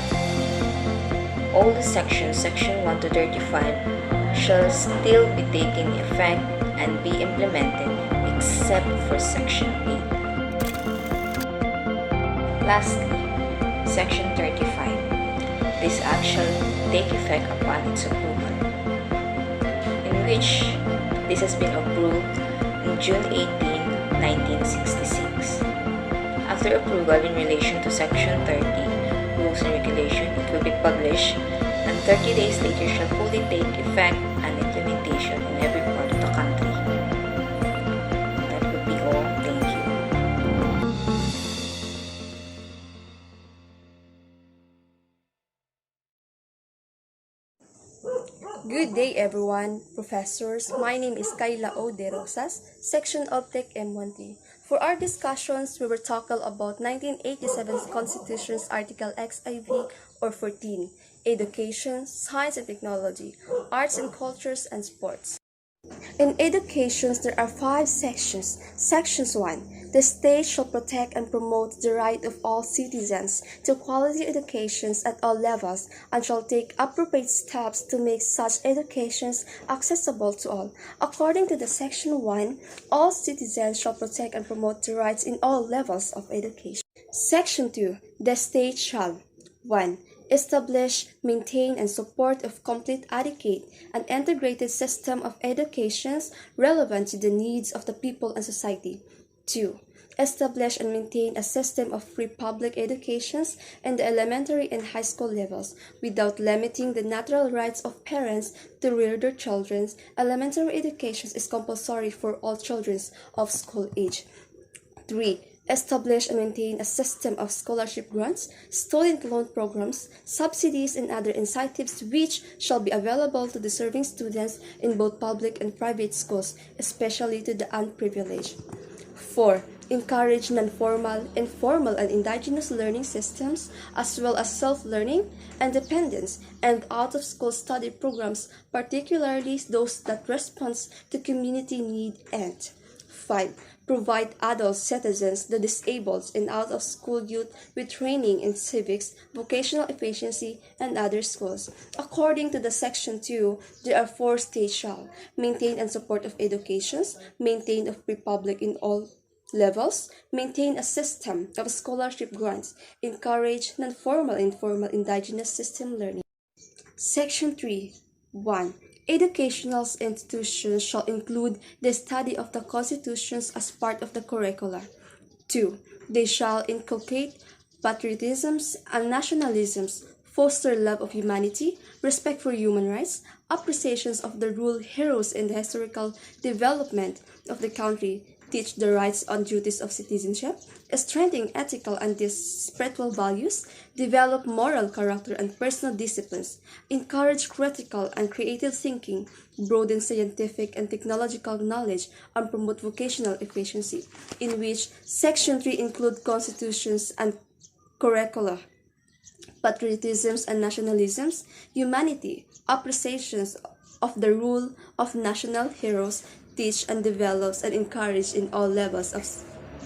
All the sections, Section 1 to 35, shall still be taking effect and be implemented except for Section 8. Lastly, Section 35. This Act shall take effect upon its approval, in which this has been approved on June 18, 1966. After approval in relation to Section 30, Rules and Regulation, it will be published, and 30 days later shall fully take effect and implementation in every part of the country. That would be all. Thank you. Good day everyone, professors. My name is Kayla O. De Rosas, section of Tech M1T. For our discussions, we will tackle about 1987's Constitution's Article XIV or 14, Education, Science and Technology, Arts and Cultures, and Sports. In education, there are 5 sections. Sections 1. The state shall protect and promote the right of all citizens to quality educations at all levels and shall take appropriate steps to make such educations accessible to all. According to the Section 1, all citizens shall protect and promote the rights in all levels of education. Section 2. The state shall 1. Establish, maintain, and support of complete, adequate, and integrated system of educations relevant to the needs of the people and society. 2. Establish and maintain a system of free public educations in the elementary and high school levels without limiting the natural rights of parents to rear their children. Elementary education is compulsory for all children of school age. 3. Establish and maintain a system of scholarship grants, student loan programs, subsidies, and other incentives which shall be available to deserving students in both public and private schools, especially to the unprivileged. 4. Encourage non-formal, informal, and indigenous learning systems, as well as self-learning, independence, and out-of-school study programs, particularly those that respond to community need. And 5. Provide adult citizens, the disabled, and out-of-school youth with training in civics, vocational efficiency, and other skills. According to the Section 2, there are 4 states shall maintain and support of educations, maintain of republic in all levels, maintain a system of scholarship grants, encourage non-formal and formal indigenous system learning. Section 3. 1. Educational institutions shall include the study of the constitutions as part of the curricula. 2. They shall inculcate patriotisms and nationalisms, foster love of humanity, respect for human rights, appreciations of the rule heroes in the historical development of the country, teach the rights and duties of citizenship, strengthen ethical and spiritual values, develop moral character and personal disciplines, encourage critical and creative thinking, broaden scientific and technological knowledge, and promote vocational efficiency, in which Section 3 include constitutions and curricula, patriotisms and nationalisms, humanity, appreciations of the rule of national heroes, teach and develops and encourage in all levels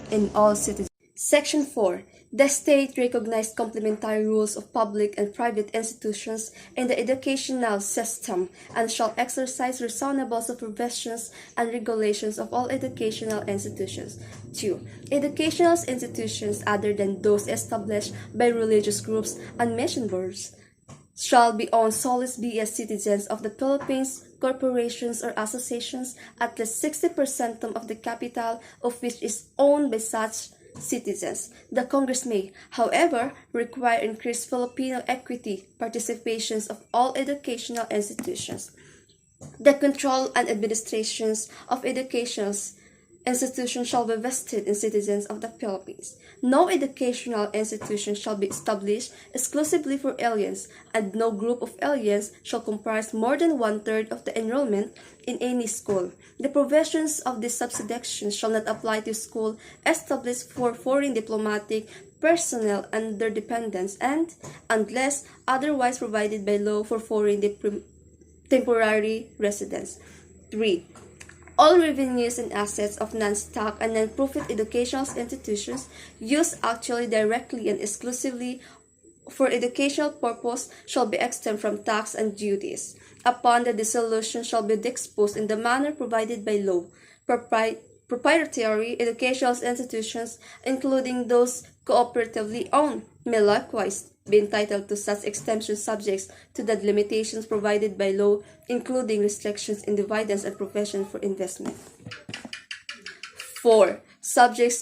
in all citizens. Section 4. The state recognized complementary rules of public and private institutions in the educational system and shall exercise reasonable supervisions and regulations of all educational institutions. 2. Educational institutions other than those established by religious groups and mission boards shall be owned solely by citizens of the Philippines, corporations or associations, at least 60% of the capital of which is owned by such citizens. The Congress may, however, require increased Filipino equity participations of all educational institutions. The control and administrations of educational institutions shall be vested in citizens of the Philippines. No educational institution shall be established exclusively for aliens, and no group of aliens shall comprise more than 1/3 of the enrollment in any school. The provisions of this subsection shall not apply to school established for foreign diplomatic personnel and their dependents, and unless otherwise provided by law for foreign temporary residents. 3. All revenues and assets of non-stock and non-profit educational institutions used actually directly and exclusively for educational purpose shall be exempt from tax and duties. Upon the dissolution shall be disposed in the manner provided by law. Proprietary educational institutions, including those cooperatively owned, may likewise be entitled to such exemption subjects to the limitations provided by law, including restrictions in dividends and provision for investment. 4. Subjects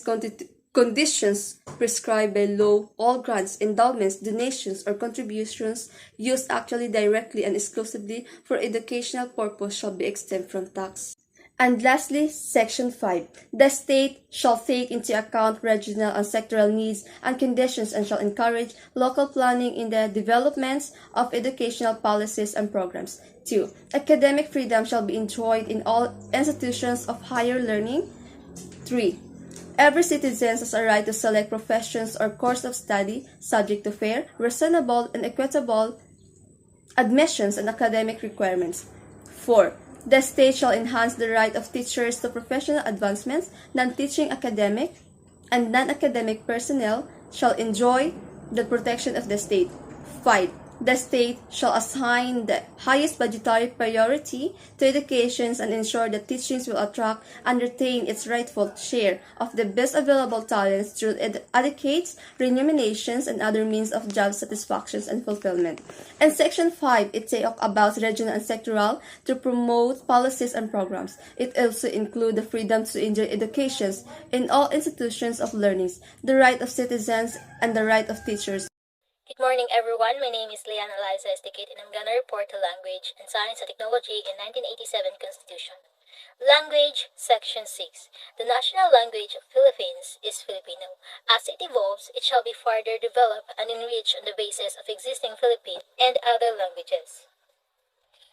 conditions prescribed by law, all grants, endowments, donations, or contributions used actually directly and exclusively for educational purpose shall be exempt from tax. And lastly, Section 5. The state shall take into account regional and sectoral needs and conditions and shall encourage local planning in the developments of educational policies and programs. 2. Academic freedom shall be enjoyed in all institutions of higher learning. 3. Every citizen has a right to select professions or course of study subject to fair, reasonable, and equitable admissions and academic requirements. 4. The state shall enhance the right of teachers to professional advancements, non-teaching academic and non-academic personnel shall enjoy the protection of the state. 5. The state shall assign the highest budgetary priority to education and ensure that teachings will attract and retain its rightful share of the best available talents through adequate remunerations and other means of job satisfaction and fulfillment. And Section 5, it talks about regional and sectoral to promote policies and programs. It also includes the freedom to enjoy education in all institutions of learning, the right of citizens, and the right of teachers. Good morning, everyone. My name is Leanna Eliza Esticate, and I'm gonna report the Language and Science and Technology in 1987 Constitution. Language, Section 6. The national language of Philippines is Filipino. As it evolves, it shall be further developed and enriched on the basis of existing Philippine and other languages.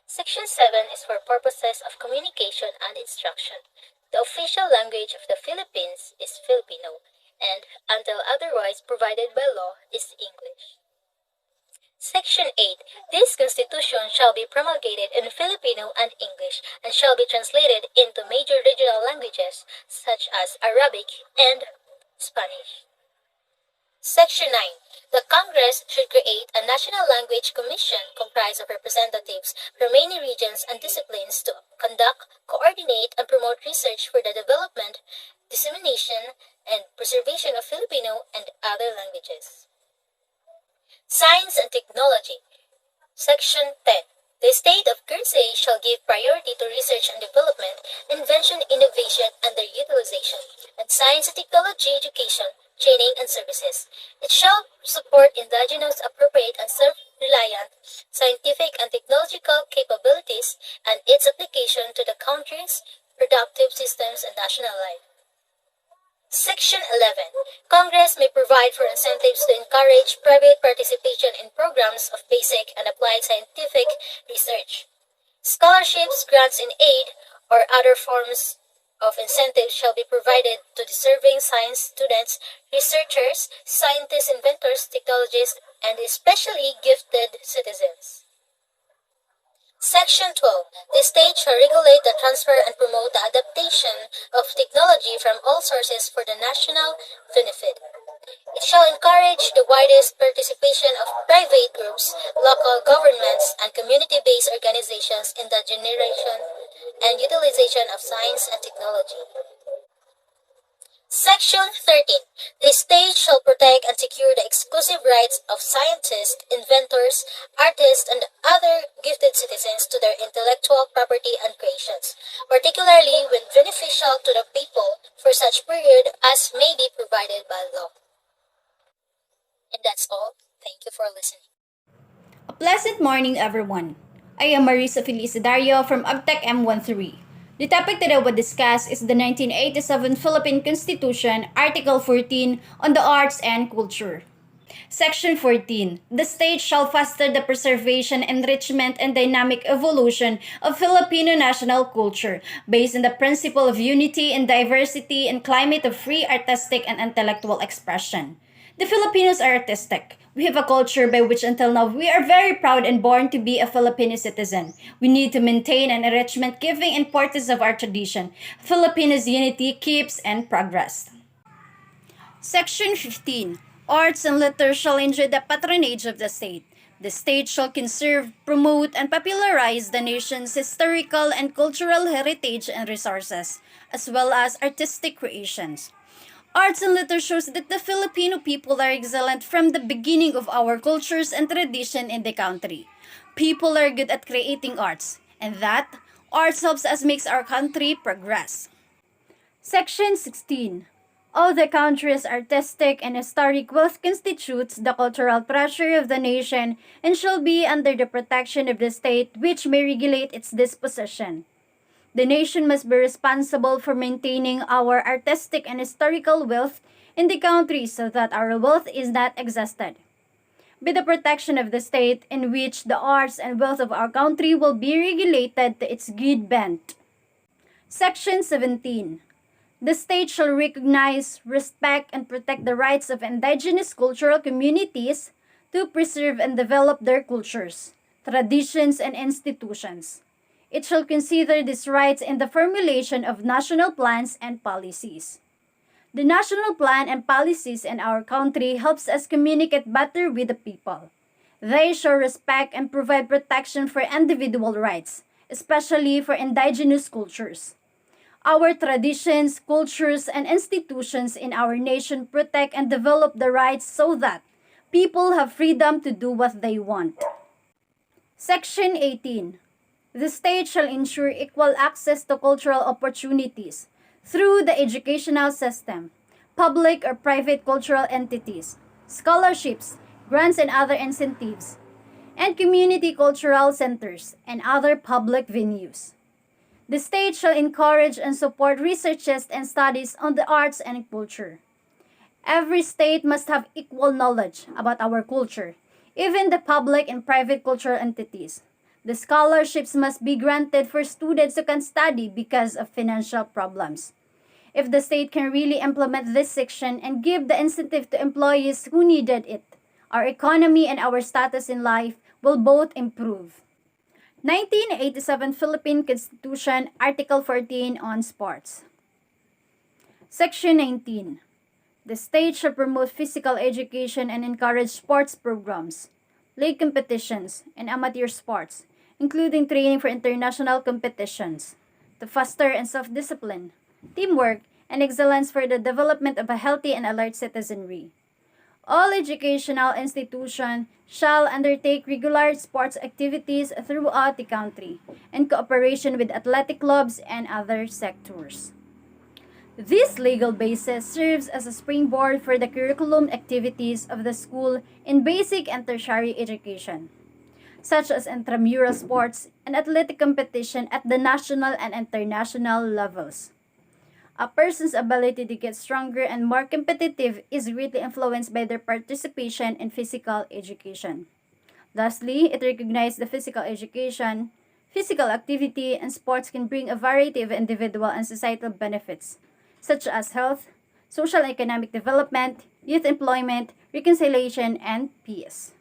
Section 7 is for purposes of communication and instruction. The official language of the Philippines is Filipino, and until otherwise provided by law is English. Section 8. This Constitution shall be promulgated in Filipino and English and shall be translated into major regional languages such as Arabic and Spanish. Section 9. The Congress should create a National Language Commission comprised of representatives from many regions and disciplines to conduct, coordinate, and promote research for the development, dissemination, and preservation of Filipino and other languages. Science and Technology. Section 10. The state of Quezon shall give priority to research and development, invention, innovation, and their utilization, and science and technology education, training, and services. It shall support indigenous, appropriate, and self-reliant scientific and technological capabilities and its application to the country's productive systems and national life. Section 11. Congress may provide for incentives to encourage private participation in programs of basic and applied scientific research. Scholarships, grants in aid, or other forms of incentives shall be provided to deserving science students, researchers, scientists, inventors, technologists, and especially gifted citizens. Section 12. The state shall regulate the transfer and promote the adaptation of technology from all sources for the national benefit. It shall encourage the widest participation of private groups, local governments, and community-based organizations in the generation and utilization of science and technology. Section 13. The state shall protect and secure the exclusive rights of scientists, inventors, artists, and other gifted citizens to their intellectual property and creations, particularly when beneficial to the people for such period as may be provided by law. And that's all. Thank you for listening. A pleasant morning, everyone. I am Marisa Felicidario from UBTEC M13. The topic that I will discuss is the 1987 Philippine Constitution, Article 14, on the arts and culture. Section 14. The state shall foster the preservation, enrichment, and dynamic evolution of Filipino national culture based on the principle of unity and diversity and climate of free artistic and intellectual expression. The Filipinos are artistic. We have a culture by which until now we are very proud and born to be a Filipino citizen. We need to maintain an enrichment giving importance of our tradition. Filipinos' unity keeps and progress. Section 15. Arts and literature shall enjoy the patronage of the state. The state shall conserve, promote, and popularize the nation's historical and cultural heritage and resources, as well as artistic creations. Arts and literature shows that the Filipino people are excellent from the beginning of our cultures and tradition in the country. People are good at creating arts, and that arts helps us makes our country progress. Section 16. All the country's artistic and historic wealth constitutes the cultural treasure of the nation and shall be under the protection of the state which may regulate its disposition. The nation must be responsible for maintaining our artistic and historical wealth in the country so that our wealth is not exhausted. By the protection of the state in which the arts and wealth of our country will be regulated to its good bent. Section 17. The state shall recognize, respect, and protect the rights of indigenous cultural communities to preserve and develop their cultures, traditions, and institutions. It shall consider these rights in the formulation of national plans and policies. The national plan and policies in our country helps us communicate better with the people. They show respect and provide protection for individual rights, especially for indigenous cultures. Our traditions, cultures, and institutions in our nation protect and develop the rights so that people have freedom to do what they want. Section 18. The state shall ensure equal access to cultural opportunities through the educational system, public or private cultural entities, scholarships, grants and other incentives, and community cultural centers and other public venues. The state shall encourage and support researches and studies on the arts and culture. Every state must have equal knowledge about our culture, even the public and private cultural entities. The scholarships must be granted for students who can study because of financial problems. If the state can really implement this section and give the incentive to employees who needed it, our economy and our status in life will both improve. 1987 Philippine Constitution, Article 14 on sports. Section 19. The state shall promote physical education and encourage sports programs, league competitions, and amateur sports, including training for international competitions, to foster and self-discipline, teamwork, and excellence for the development of a healthy and alert citizenry. All educational institutions shall undertake regular sports activities throughout the country in cooperation with athletic clubs and other sectors. This legal basis serves as a springboard for the curriculum activities of the school in basic and tertiary education, such as intramural sports and athletic competition at the national and international levels. A person's ability to get stronger and more competitive is greatly influenced by their participation in physical education. Lastly, it recognizes the physical education, physical activity, and sports can bring a variety of individual and societal benefits, such as health, social and economic development, youth employment, reconciliation, and peace.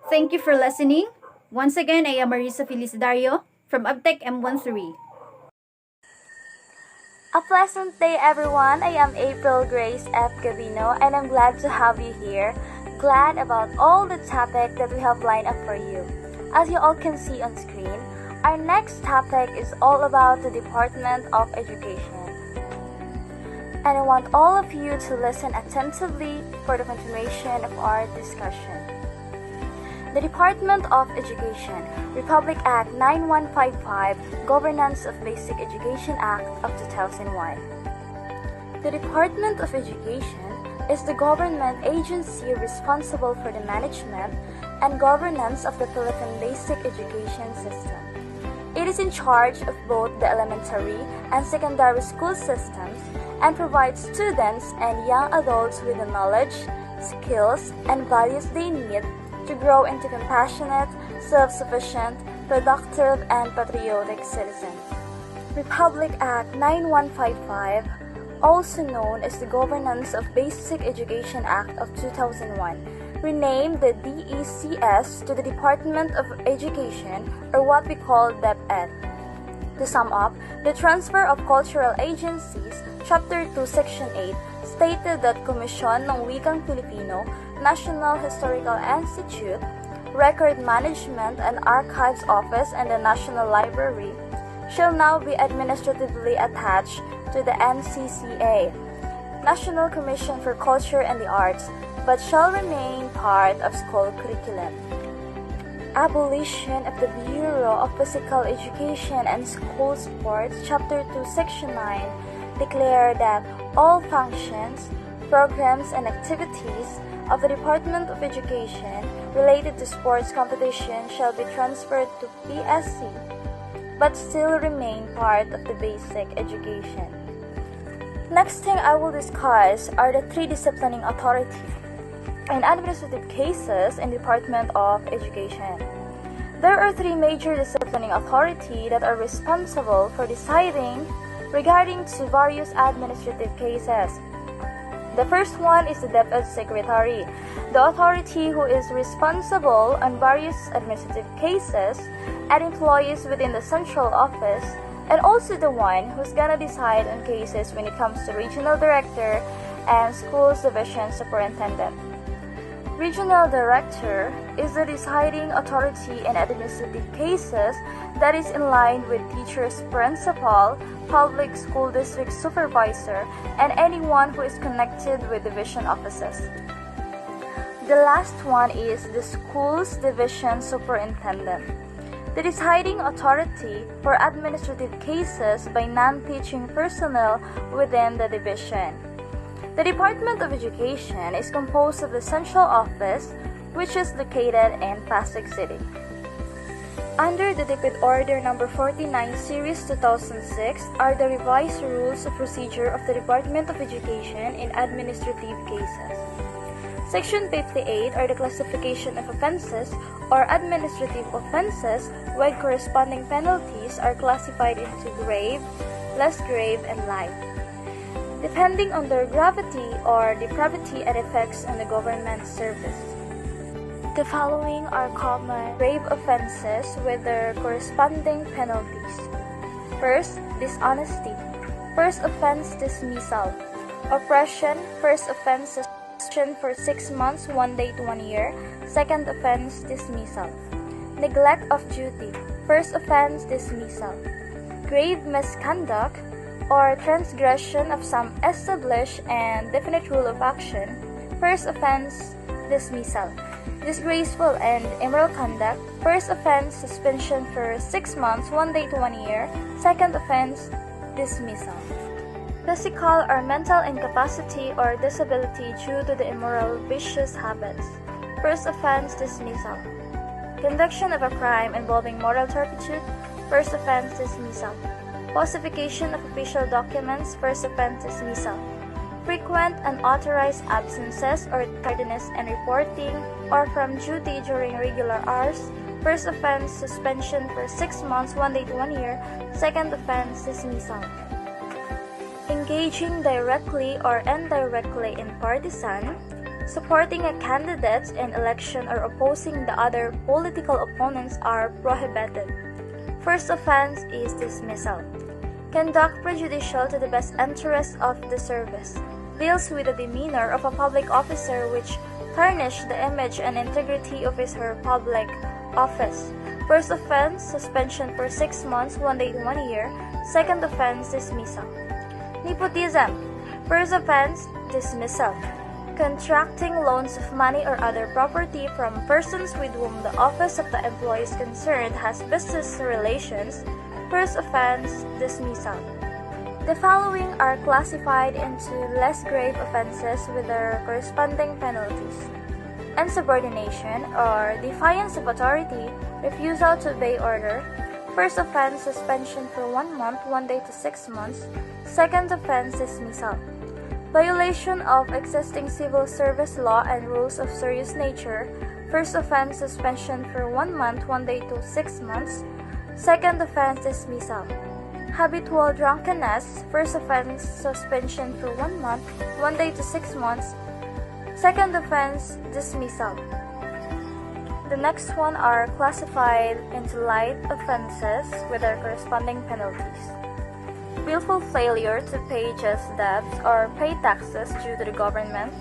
Thank you for listening. Once again, I am Marisa Felicidario from Abtec M13. A pleasant day, everyone. I am April Grace F. Gavino, and I'm glad to have you here. Glad about all the topic that we have lined up for you. As you all can see on screen, our next topic is all about the Department of Education. And I want all of you to listen attentively for the continuation of our discussion. The Department of Education, Republic Act 9155, Governance of Basic Education Act of 2001. The Department of Education is the government agency responsible for the management and governance of the Philippine basic education system. It is in charge of both the elementary and secondary school systems and provides students and young adults with the knowledge, skills, and values they need to grow into compassionate, self-sufficient, productive, and patriotic citizens. Republic Act 9155, also known as the Governance of Basic Education Act of 2001, renamed the DECS to the Department of Education, or what we call DepEd. To sum up, the transfer of cultural agencies, Chapter 2, Section 8, stated that Komisyon ng Wikang Pilipino, National Historical Institute, Record Management and Archives Office, and the National Library shall now be administratively attached to the NCCA, National Commission for Culture and the Arts, but shall remain part of school curriculum. Abolition of the Bureau of Physical Education and School Sports, Chapter 2, Section 9, declare that all functions, programs, and activities of the Department of Education related to sports competition shall be transferred to PSC, but still remain part of the basic education. Next thing I will discuss are the three disciplining authorities and administrative cases in Department of Education. There are three major disciplining authorities that are responsible for deciding regarding to various administrative cases. The first one is the DepEd Secretary, the authority who is responsible on various administrative cases and employees within the central office, and also the one who's gonna decide on cases when it comes to regional director and schools division superintendent. Regional director is the deciding authority in administrative cases that is in line with teachers, principal, public school district supervisor, and anyone who is connected with division offices. The last one is the schools division superintendent, the deciding authority for administrative cases by non-teaching personnel within the division. The Department of Education is composed of the central office, which is located in Pasig City. Under the DepEd Order Number 49 Series 2006 are the revised rules of procedure of the Department of Education in administrative cases. Section 58 are the classification of offenses or administrative offenses, where corresponding penalties are classified into grave, less grave, and light, depending on their gravity or depravity and effects on the government service. The following are common grave offenses with their corresponding penalties. First, dishonesty. First offense, dismissal. Oppression. First offense, suspension for 6 months, 1 day to 1 year. Second offense, dismissal. Neglect of duty. First offense, dismissal. Grave misconduct or transgression of some established and definite rule of action. First offense, dismissal. Disgraceful and immoral conduct. First offense, suspension for 6 months, 1 day to 1 year. Second offense, dismissal. Physical or mental incapacity or disability due to the immoral, vicious habits. First offense, dismissal. Conviction of a crime involving moral turpitude. First offense, dismissal. Falsification of official documents. First offense, dismissal. Frequent unauthorized absences or tardiness in reporting or from duty during regular hours. First offense, suspension for 6 months, 1 day to 1 year. Second offense, dismissal. Engaging directly or indirectly in partisan, supporting a candidate in election or opposing the other political opponents are prohibited. First offense is dismissal. Conduct prejudicial to the best interest of the service. Deals with the demeanor of a public officer which tarnish the image and integrity of his or her public office. First offense, suspension for 6 months, 1 day to 1 year. Second offense, dismissal. Nepotism. First offense, dismissal. Contracting loans of money or other property from persons with whom the office of the employee is concerned has business relations. First offense, dismissal. The following are classified into less grave offenses with their corresponding penalties. Insubordination or defiance of authority, refusal to obey order. First offense, suspension for 1 month, 1 day to 6 months. Second offense, dismissal. Violation of existing civil service law and rules of serious nature. First offense, suspension for 1 month, 1 day to 6 months. Second offense, dismissal. Habitual drunkenness. First offense, suspension for 1 month, 1 day to 6 months. Second offense, dismissal. The next one are classified into light offenses with their corresponding penalties. Willful failure to pay just debts or pay taxes due to the government.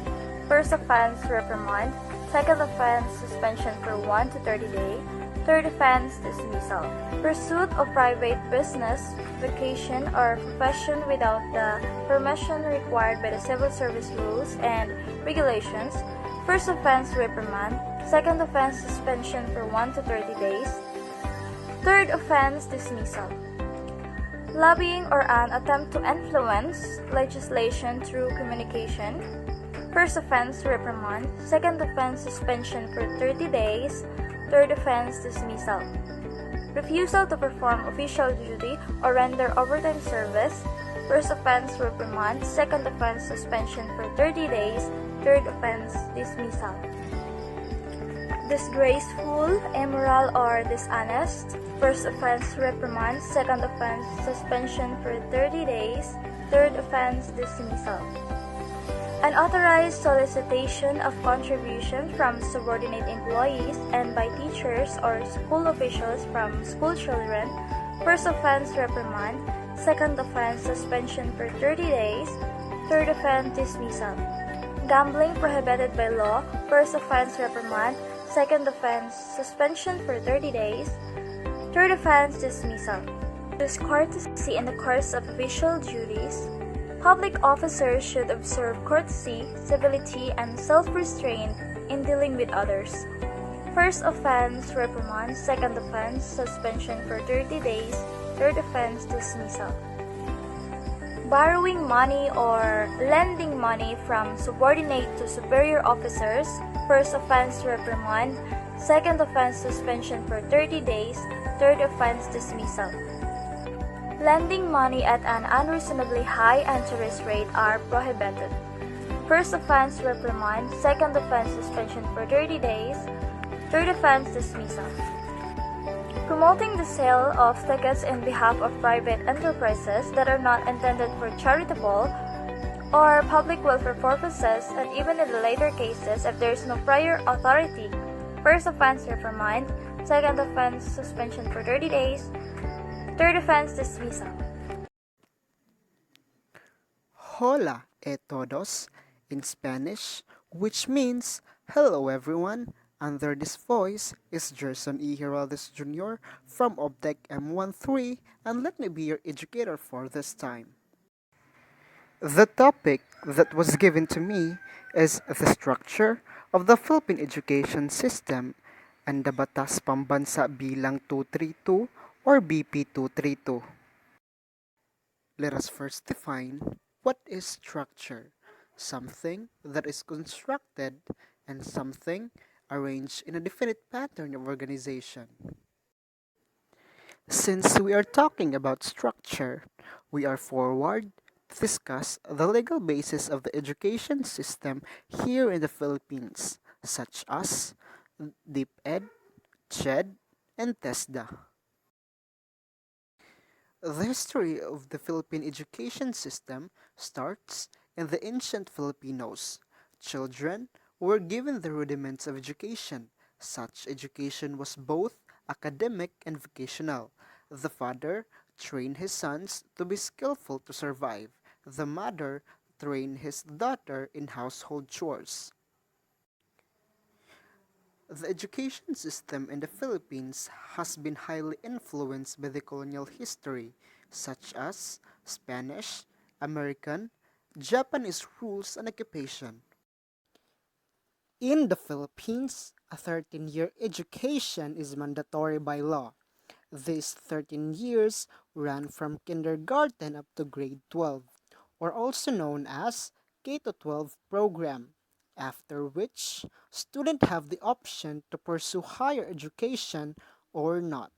First offense, reprimand. Second offense, suspension for 1 to 30 days. Third offense, dismissal. Pursuit of private business, vocation, or profession without the permission required by the civil service rules and regulations. First offense, reprimand. Second offense, suspension for 1 to 30 days. Third offense, dismissal. Lobbying or an attempt to influence legislation through communication. First offense, reprimand. Second offense, suspension for 30 days. Third offense, dismissal. Refusal to perform official duty or render overtime service. First offense, reprimand. Second offense, suspension for 30 days. Third offense, dismissal. Disgraceful, immoral, or dishonest. First offense, reprimand. Second offense, suspension for 30 days. Third offense, dismissal. Unauthorized solicitation of contribution from subordinate employees and by teachers or school officials from school children. First offense, reprimand. Second offense, suspension for 30 days. Third offense, dismissal. Gambling prohibited by law. First offense, reprimand. Second offense, suspension for 30 days. Third offense, dismissal. Use courtesy in the course of official duties. Public officers should observe courtesy, civility, and self-restraint in dealing with others. First offense, reprimand. Second offense, suspension for 30 days. Third offense, dismissal. Borrowing money or lending money from subordinate to superior officers. First offense, reprimand. Second offense, suspension for 30 days. Third offense, dismissal. Lending money at an unreasonably high interest rate are prohibited. First offense, reprimand. Second offense, suspension for 30 days. Third offense, dismissal. Promoting the sale of tickets in behalf of private enterprises that are not intended for charitable or public welfare purposes, and even in the later cases if there is no prior authority. First offense, reprimand. Second offense, suspension for 30 days. Third offense, dismissal. Hola a todos in Spanish, which means hello everyone. Under this voice is Gerson E. Heraldez Jr. from Obtech M13, and let me be your educator for this time. The topic that was given to me is the structure of the Philippine education system and the Batas Pambansa Bilang 232 or BP 232. Let us first define what is structure. Something that is constructed and something arranged in a definite pattern of organization. Since we are talking about structure, we are forward to discuss the legal basis of the education system here in the Philippines, such as DepEd, CHED, and TESDA. The history of the Philippine education system starts in the ancient Filipinos. Children were given the rudiments of education. Such education was both academic and vocational. The father trained his sons to be skillful to survive. The mother trained his daughter in household chores. The education system in the Philippines has been highly influenced by the colonial history, such as Spanish, American, Japanese rules and occupation. In the Philippines, a 13-year education is mandatory by law. These 13 years run from kindergarten up to grade 12, or also known as K-12 program, after which students have the option to pursue higher education or not.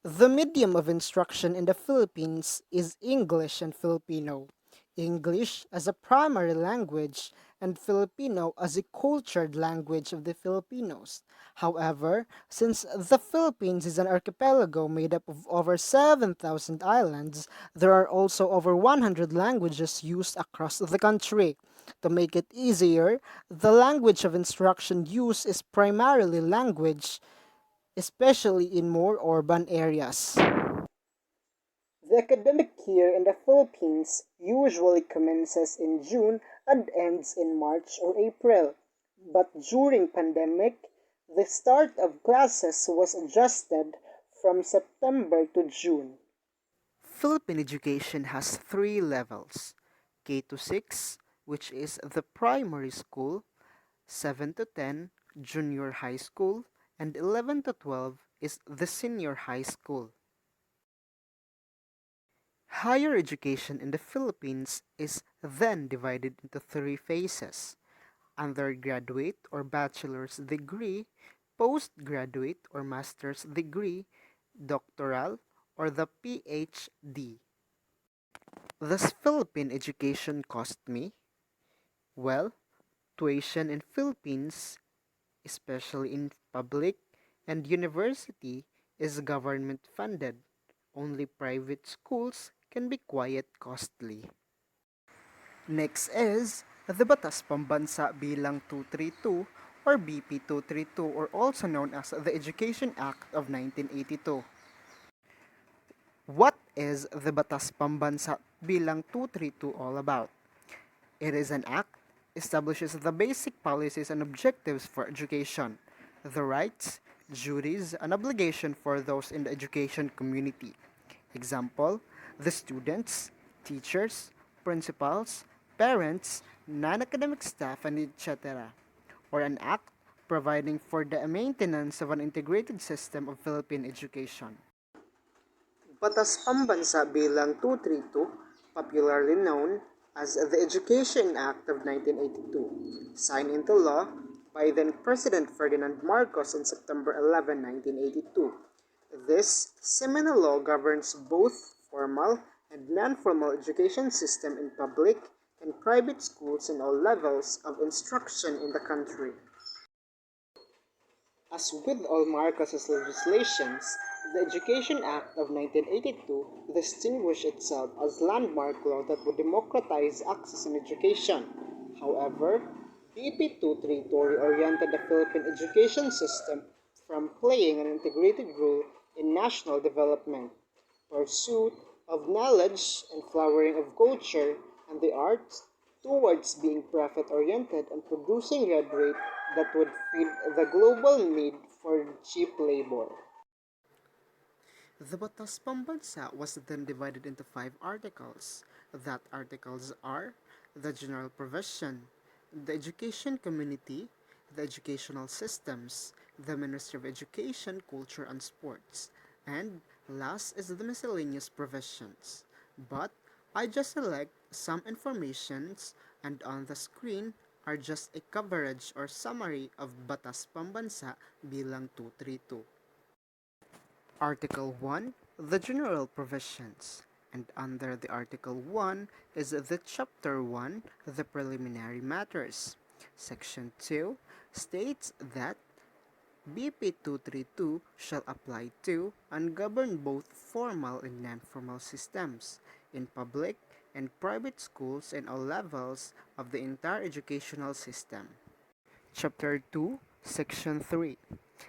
The medium of instruction in the Philippines is English and Filipino. English as a primary language and Filipino as a cultured language of the Filipinos. However, since the Philippines is an archipelago made up of over 7,000 islands, there are also over 100 languages used across the country. To make it easier, the language of instruction used is primarily language, especially in more urban areas. The academic year in the Philippines usually commences in June and ends in March or April. But during pandemic, the start of classes was adjusted from September to June. Philippine education has three levels: K to 6, which is the primary school, 7 to 10, junior high school, and 11 to 12 is the senior high school. Higher education in the Philippines is then divided into three phases: undergraduate or bachelor's degree, postgraduate or master's degree, doctoral or the PhD. Does Philippine education cost me? Well, tuition in Philippines, especially in public and university, is government funded. Only private schools can be quite costly. Next is the Batas Pambansa Bilang 232 or BP 232 or also known as the Education Act of 1982. What is the Batas Pambansa Bilang 232 all about? It is an act establishes the basic policies and objectives for education, the rights, duties, and obligation for those in the education community. Example, the students, teachers, principals, parents, non-academic staff, and etc. Or an act providing for the maintenance of an integrated system of Philippine education. Batas Pambansa Bilang 232, popularly known as the Education Act of 1982, signed into law by then President Ferdinand Marcos on September 11, 1982. This seminal law governs both formal and non-formal education system in public and private schools in all levels of instruction in the country. As with all Marcos's legislations, the Education Act of 1982 distinguished itself as landmark law that would democratize access in education. However, BP 232 reoriented the Philippine education system from playing an integrated role in national development, pursuit of knowledge and flowering of culture and the arts towards being profit-oriented and producing graduate that would feed the global need for cheap labor. The Batas Pambansa was then divided into 5 articles. That articles are the general provision, the education community, the educational systems, the Ministry of Education, Culture and Sports, and last is the miscellaneous provisions. But I just select some informations and on the screen are just a coverage or summary of Batas Pambansa Bilang 232. Article 1, the general provisions. And under the Article 1 is the Chapter 1, the preliminary matters. Section 2 states that BP 232 shall apply to and govern both formal and non-formal systems in public and private schools in all levels of the entire educational system. Chapter 2, Section 3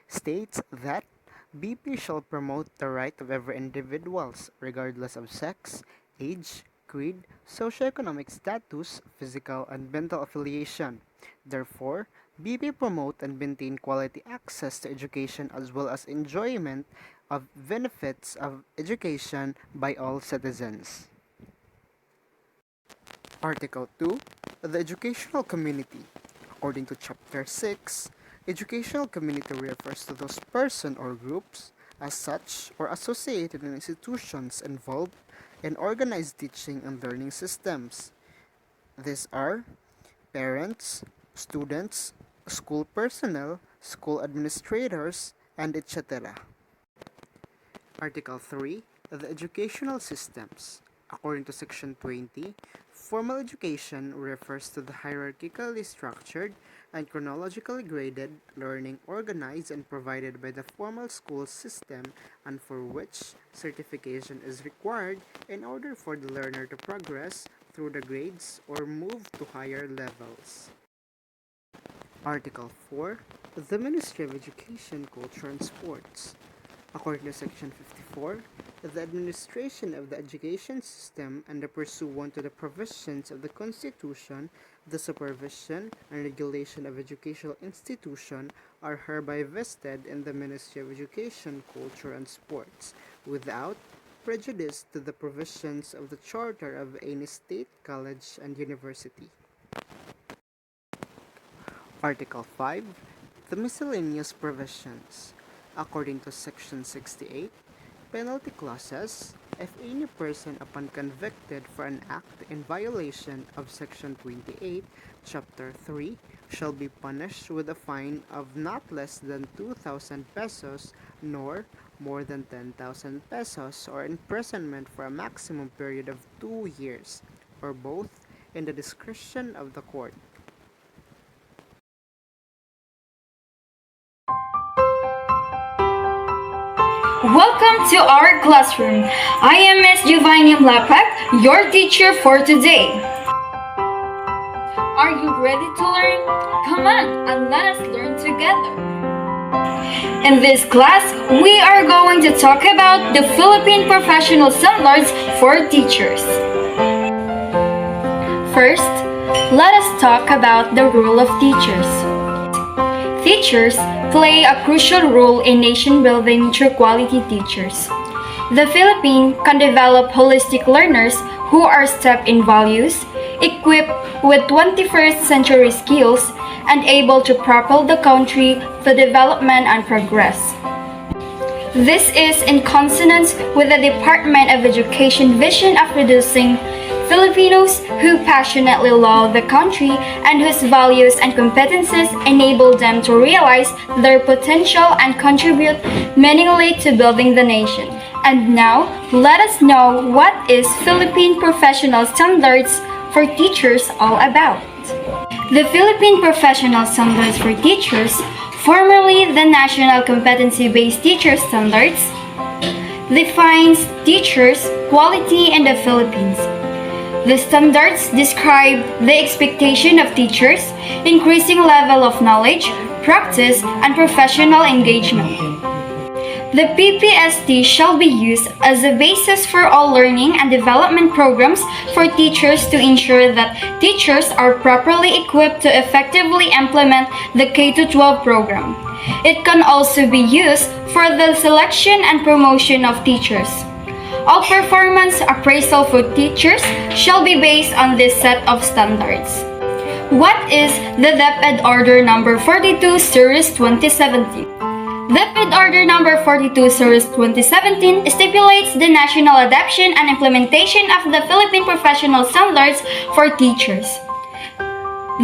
states that BP shall promote the right of every individuals, regardless of sex, age, creed, socioeconomic status, physical and mental affiliation. Therefore, BP promote and maintain quality access to education as well as enjoyment of benefits of education by all citizens. Article 2, the educational community. According to Chapter 6, educational community refers to those persons or groups as such or associated in institutions involved in organized teaching and learning systems. These are parents, students, school personnel, school administrators, and etc. Article 3, the educational systems. According to Section 20, formal education refers to the hierarchically structured and chronologically graded learning organized and provided by the formal school system and for which certification is required in order for the learner to progress through the grades or move to higher levels. Article 4, the Ministry of Education, Culture and Sports. According to Section 54, the administration of the education system and the pursuant to the provisions of the Constitution, the supervision and regulation of educational institutions are hereby vested in the Ministry of Education, Culture and Sports, without prejudice to the provisions of the charter of any state, college, and university. Article 5, the miscellaneous provisions. According to Section 68, penalty clauses, if any person upon convicted for an act in violation of Section 28, Chapter 3, shall be punished with a fine of not less than 2,000 pesos nor more than 10,000 pesos or imprisonment for a maximum period of 2 years, or both in the discretion of the court. Welcome to our classroom. I am Ms. Giovanni Mlapak, your teacher for today. Are you ready to learn? Come on and let us learn together. In this class, we are going to talk about the Philippine professional standards for teachers. First, let us talk about the role of teachers. Teachers play a crucial role in nation building through quality teachers. The Philippines can develop holistic learners who are steeped in values, equipped with 21st century skills, and able to propel the country to development and progress. This is in consonance with the Department of Education vision of producing Filipinos who passionately love the country and whose values and competencies enable them to realize their potential and contribute meaningfully to building the nation. And now, let us know what is Philippine Professional Standards for Teachers all about. The Philippine Professional Standards for Teachers, formerly the National Competency-Based Teacher Standards, defines teachers' quality in the Philippines. The standards describe the expectation of teachers, increasing level of knowledge, practice, and professional engagement. The PPST shall be used as a basis for all learning and development programs for teachers to ensure that teachers are properly equipped to effectively implement the K-12 program. It can also be used for the selection and promotion of teachers. All performance appraisal for teachers shall be based on this set of standards. What is the DepEd Order Number 42 Series 2017? DepEd Order Number 42 Series 2017 stipulates the national adoption and implementation of the Philippine Professional Standards for Teachers.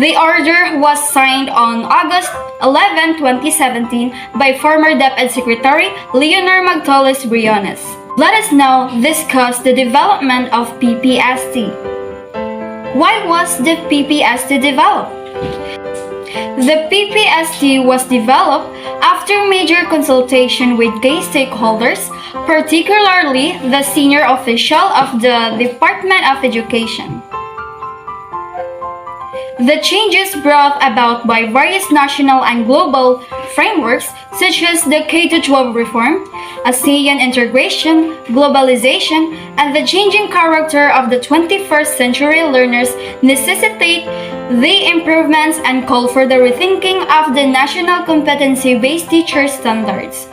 The order was signed on August 11, 2017 by former DepEd Secretary Leonor Magtoles Briones. Let us now discuss the development of PPST. Why was the PPST developed? The PPST was developed after major consultation with key stakeholders, particularly the senior official of the Department of Education. The changes brought about by various national and global frameworks such as the K-12 reform, ASEAN integration, globalization, and the changing character of the 21st century learners necessitate the improvements and call for the rethinking of the national competency-based teacher standards.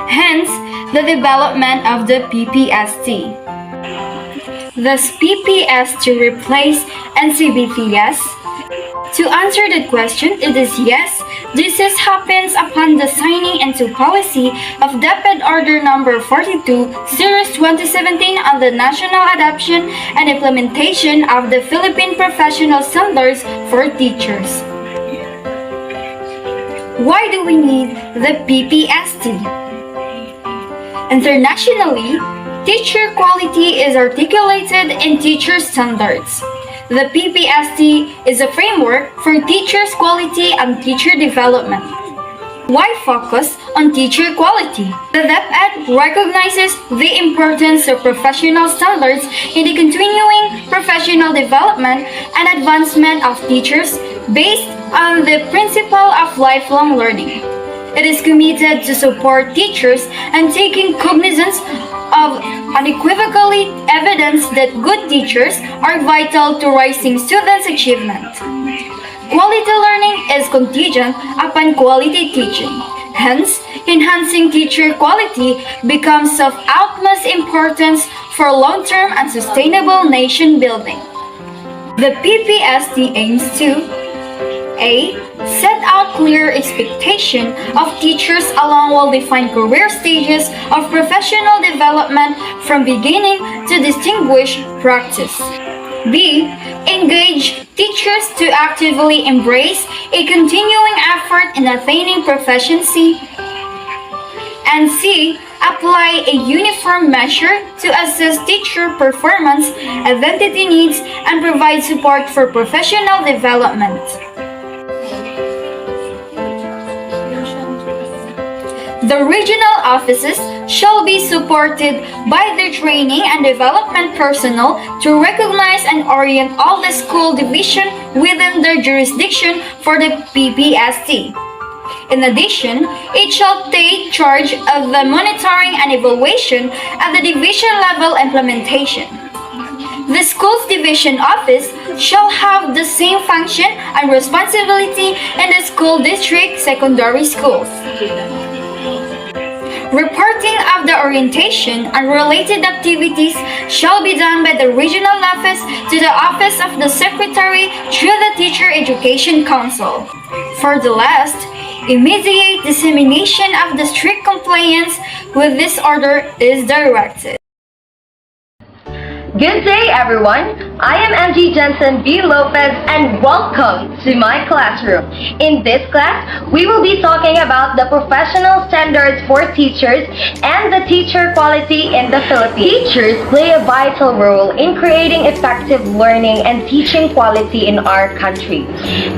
Hence, the development of the PPST. Does PPST replace NCBTS? To answer that question, it is yes. This happens upon the signing into policy of DepEd Order Number 42, Series 2017 on the national adoption and implementation of the Philippine Professional Standards for Teachers. Why do we need the PPST? Internationally, teacher quality is articulated in teacher standards. The PPST is a framework for teachers' quality and teacher development. Why focus on teacher quality? The DepEd recognizes the importance of professional standards in the continuing professional development and advancement of teachers based on the principle of lifelong learning. It is committed to support teachers and taking cognizance of unequivocally evidence that good teachers are vital to rising students' achievement. Quality learning is contingent upon quality teaching. Hence, enhancing teacher quality becomes of utmost importance for long-term and sustainable nation building. The PPST aims to A. Set out clear expectation of teachers along well-defined career stages of professional development from beginning to distinguished practice. B. Engage teachers to actively embrace a continuing effort in attaining proficiency. And C. Apply a uniform measure to assess teacher performance, identity needs, and provide support for professional development. The regional offices shall be supported by their training and development personnel to recognize and orient all the school division within their jurisdiction for the PPST. In addition, it shall take charge of the monitoring and evaluation of the division level implementation. The schools division office shall have the same function and responsibility in the school district secondary schools. Reporting of the orientation and related activities shall be done by the regional office to the office of the secretary through the Teacher Education Council. For the last, immediate dissemination of the strict compliance with this order is directed. Good day, everyone. I am MG Jensen B. Lopez and welcome to my classroom. In this class, we will be talking about the professional standards for teachers and the teacher quality in the Philippines. Teachers play a vital role in creating effective learning and teaching quality in our country.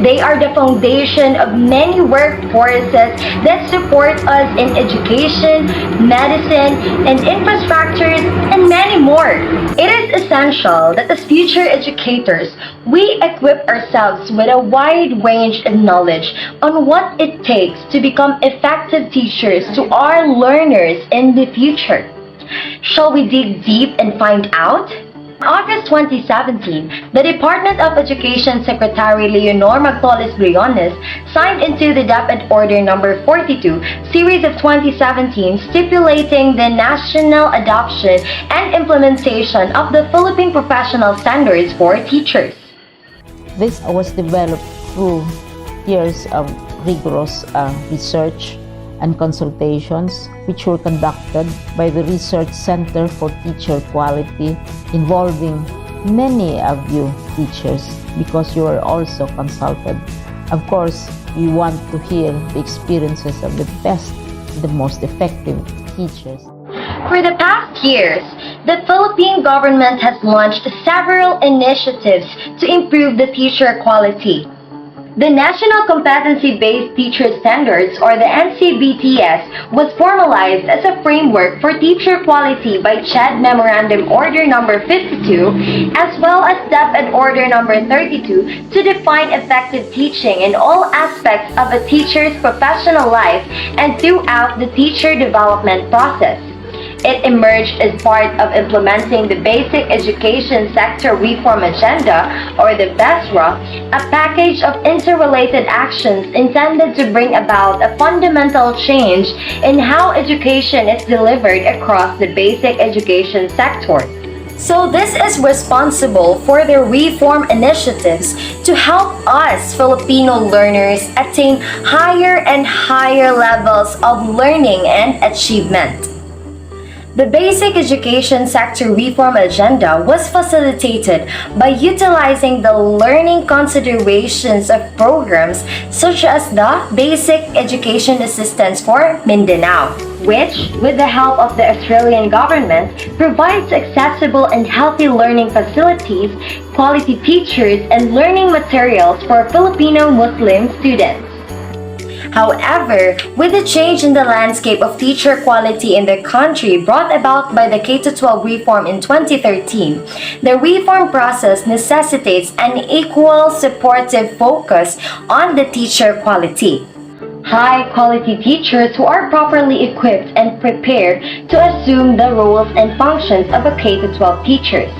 They are the foundation of many workforces that support us in education, medicine, and infrastructures, and many more. It is essential that as future educators, we equip ourselves with a wide range of knowledge on what it takes to become effective teachers to our learners in the future. Shall we dig deep and find out? In August 2017, the Department of Education Secretary Leonor Magtoles-Briones signed into the DepEd Order No. 42, Series of 2017, stipulating the national adoption and implementation of the Philippine Professional Standards for Teachers. This was developed through years of rigorous research and consultations which were conducted by the Research Center for Teacher Quality, involving many of you teachers because you are also consulted. Of course, we want to hear the experiences of the best, the most effective teachers. For the past years, the Philippine government has launched several initiatives to improve the teacher quality. The National Competency-Based Teacher Standards, or the NCBTS, was formalized as a framework for teacher quality by CHED Memorandum Order No. 52, as well as DepEd Order No. 32, to define effective teaching in all aspects of a teacher's professional life and throughout the teacher development process. It emerged as part of implementing the Basic Education Sector Reform Agenda, or the BESRA, a package of interrelated actions intended to bring about a fundamental change in how education is delivered across the basic education sector. So this is responsible for the reform initiatives to help us Filipino learners attain higher and higher levels of learning and achievement. The Basic Education Sector Reform Agenda was facilitated by utilizing the learning considerations of programs such as the Basic Education Assistance for Mindanao, which, with the help of the Australian government, provides accessible and healthy learning facilities, quality teachers, and learning materials for Filipino Muslim students. However, with the change in the landscape of teacher quality in the country brought about by the K-12 reform in 2013, the reform process necessitates an equal supportive focus on the teacher quality. High-quality teachers who are properly equipped and prepared to assume the roles and functions of a K-12 teachers.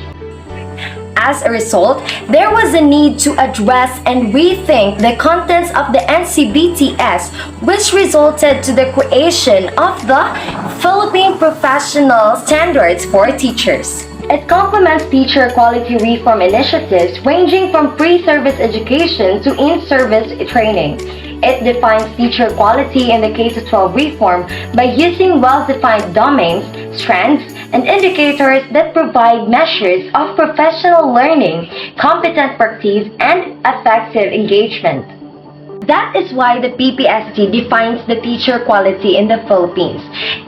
As a result, there was a need to address and rethink the contents of the NCBTS, which resulted to the creation of the Philippine Professional Standards for Teachers. It complements teacher quality reform initiatives ranging from pre-service education to in-service training. It defines teacher quality in the K-12 reform by using well-defined domains, strands, and indicators that provide measures of professional learning, competent practice, and effective engagement. That is why the PPST defines the teacher quality in the Philippines.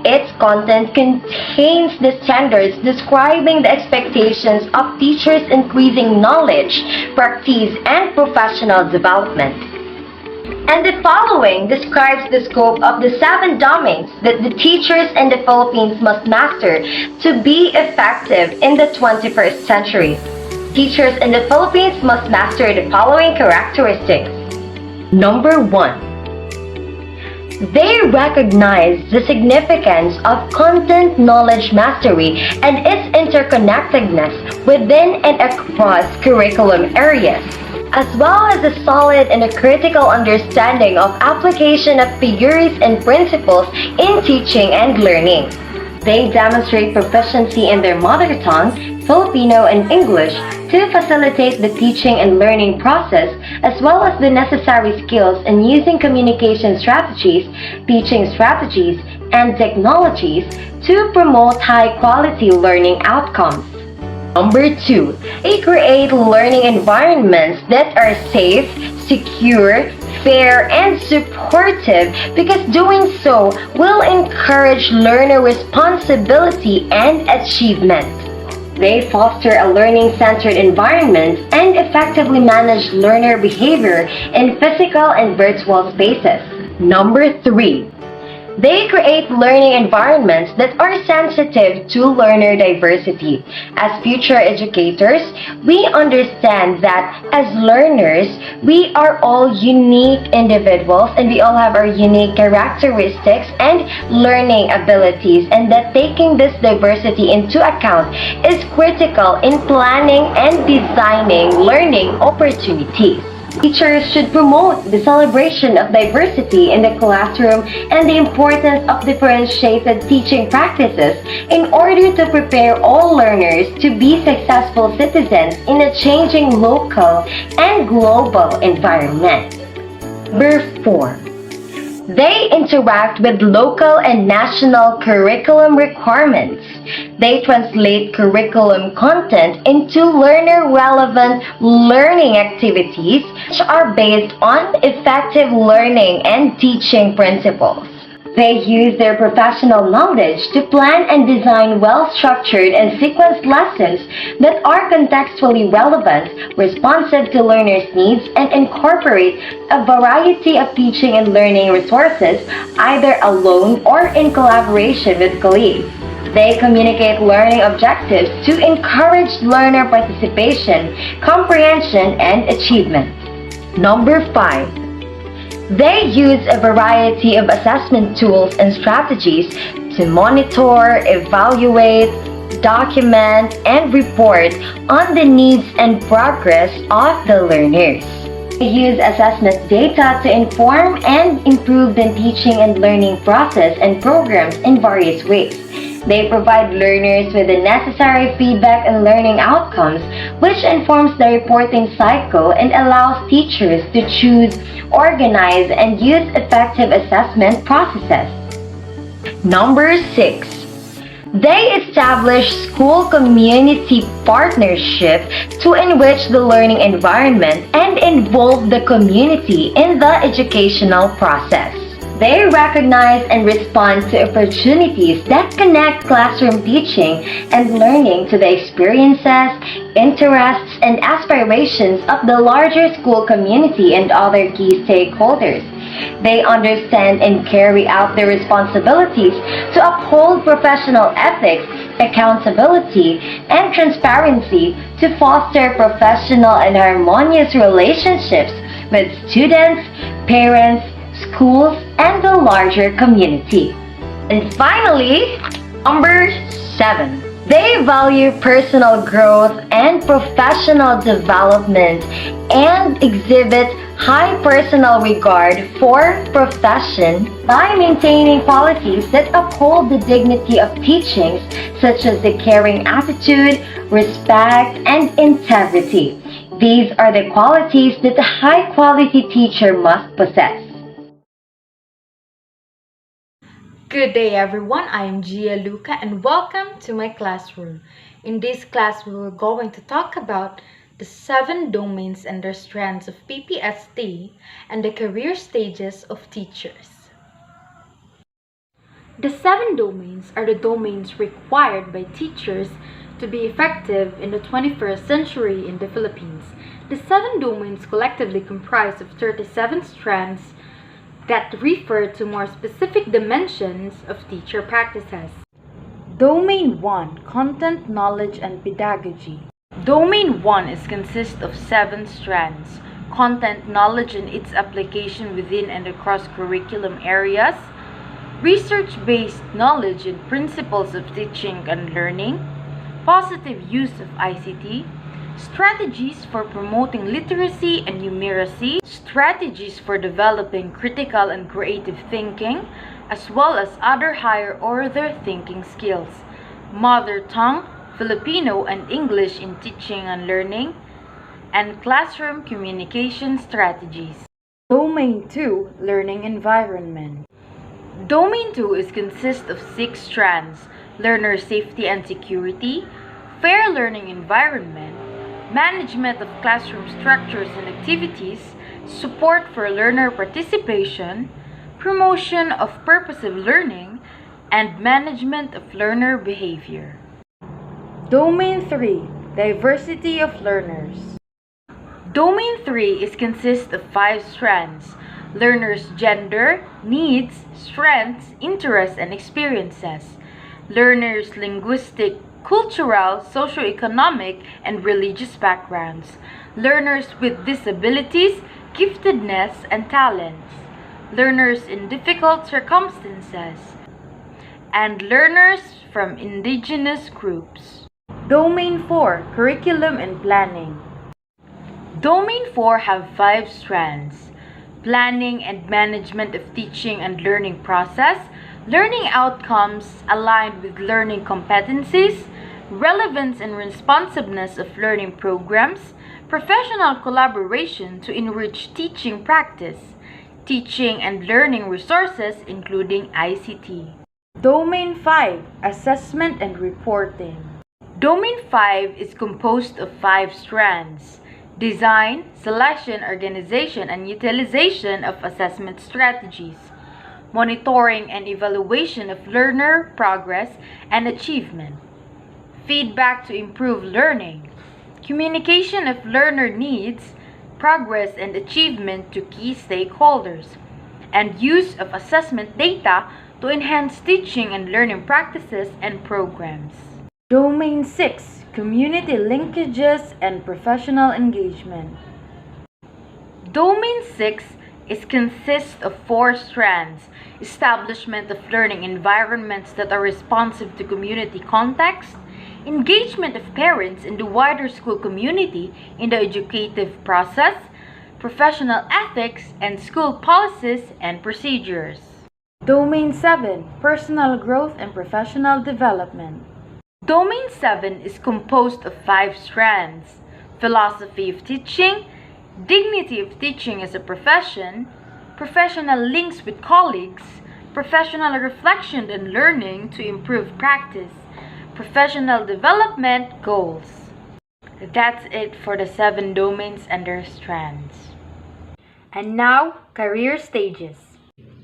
Its content contains the standards describing the expectations of teachers' increasing knowledge, practice, and professional development. And the following describes the scope of the 7 domains that the teachers in the Philippines must master to be effective in the 21st century. Teachers in the Philippines must master the following characteristics. Number 1. They recognize the significance of content knowledge mastery and its interconnectedness within and across curriculum areas, as well as a solid and a critical understanding of application of theories and principles in teaching and learning. They demonstrate proficiency in their mother tongue, Filipino and English, to facilitate the teaching and learning process, as well as the necessary skills in using communication strategies, teaching strategies, and technologies to promote high-quality learning outcomes. Number 2, they create learning environments that are safe, secure, fair, and supportive because doing so will encourage learner responsibility and achievement. They foster a learning-centered environment and effectively manage learner behavior in physical and virtual spaces. Number 3. They create learning environments that are sensitive to learner diversity. As future educators, we understand that as learners, we are all unique individuals and we all have our unique characteristics and learning abilities, and that taking this diversity into account is critical in planning and designing learning opportunities. Teachers should promote the celebration of diversity in the classroom and the importance of differentiated teaching practices in order to prepare all learners to be successful citizens in a changing local and global environment. Number 4. They interact with local and national curriculum requirements. They translate curriculum content into learner-relevant learning activities which are based on effective learning and teaching principles. They use their professional knowledge to plan and design well-structured and sequenced lessons that are contextually relevant, responsive to learners' needs, and incorporate a variety of teaching and learning resources, either alone or in collaboration with colleagues. They communicate learning objectives to encourage learner participation, comprehension, and achievement. Number 5. They use a variety of assessment tools and strategies to monitor, evaluate, document, and report on the needs and progress of the learners. They use assessment data to inform and improve the teaching and learning process and programs in various ways. They provide learners with the necessary feedback and learning outcomes, which informs the reporting cycle and allows teachers to choose, organize, and use effective assessment processes. Number 6. They establish school community partnership to enrich the learning environment and involve the community in the educational process. They recognize and respond to opportunities that connect classroom teaching and learning to the experiences, interests, and aspirations of the larger school community and other key stakeholders. They understand and carry out their responsibilities to uphold professional ethics, accountability, and transparency to foster professional and harmonious relationships with students, parents, schools, and the larger community. And finally, number 7. They value personal growth and professional development and exhibit high personal regard for profession by maintaining qualities that uphold the dignity of teachings such as the caring attitude, respect, and integrity. These are the qualities that a high-quality teacher must possess. Good day everyone, I am Gia Luca and welcome to my classroom. In this class, we were going to talk about the 7 domains and their strands of PPST and the career stages of teachers. The 7 domains are the domains required by teachers to be effective in the 21st century in the Philippines. The 7 domains collectively comprise of 37 strands that refer to more specific dimensions of teacher practices. Domain 1: Content, Knowledge, and Pedagogy. Domain 1 consists of 7 strands: content, knowledge, and its application within and across curriculum areas, research-based knowledge and principles of teaching and learning, positive use of ICT, strategies for promoting literacy and numeracy, strategies for developing critical and creative thinking, as well as other higher order thinking skills, mother tongue, Filipino and English in teaching and learning, and classroom communication strategies. Domain 2: Learning Environment. Domain 2 consists of 6 strands: learner safety and security, fair learning environment, management of classroom structures and activities, support for learner participation, promotion of purposive learning, and management of learner behavior. Domain 3: Diversity of learners. Domain 3 consists of 5 strands: learners' gender, needs, strengths, interests, and experiences, learners' linguistic, cultural, socioeconomic, and religious backgrounds, learners with disabilities, giftedness, and talents, learners in difficult circumstances, and learners from indigenous groups. Domain 4: Curriculum and Planning. Domain 4 have 5 strands: planning and management of teaching and learning process, learning outcomes aligned with learning competencies, relevance and responsiveness of learning programs, professional collaboration to enrich teaching practice, teaching and learning resources including ICT. Domain 5: Assessment and Reporting. Domain 5 is composed of 5 strands: design, selection, organization, and utilization of assessment strategies, monitoring and evaluation of learner progress and achievement, feedback to improve learning, communication of learner needs, progress, and achievement to key stakeholders, and use of assessment data to enhance teaching and learning practices and programs. Domain 6: Community linkages and professional engagement. Domain 6 consists of 4 strands: establishment of learning environments that are responsive to community context, engagement of parents in the wider school community in the educative process, professional ethics, and school policies and procedures. Domain 7: Personal growth and professional development. Domain 7 is composed of 5 strands: philosophy of teaching, dignity of teaching as a profession, professional links with colleagues, professional reflection and learning to improve practice, professional development goals. That's it for the 7 domains and their strands. And now, career stages.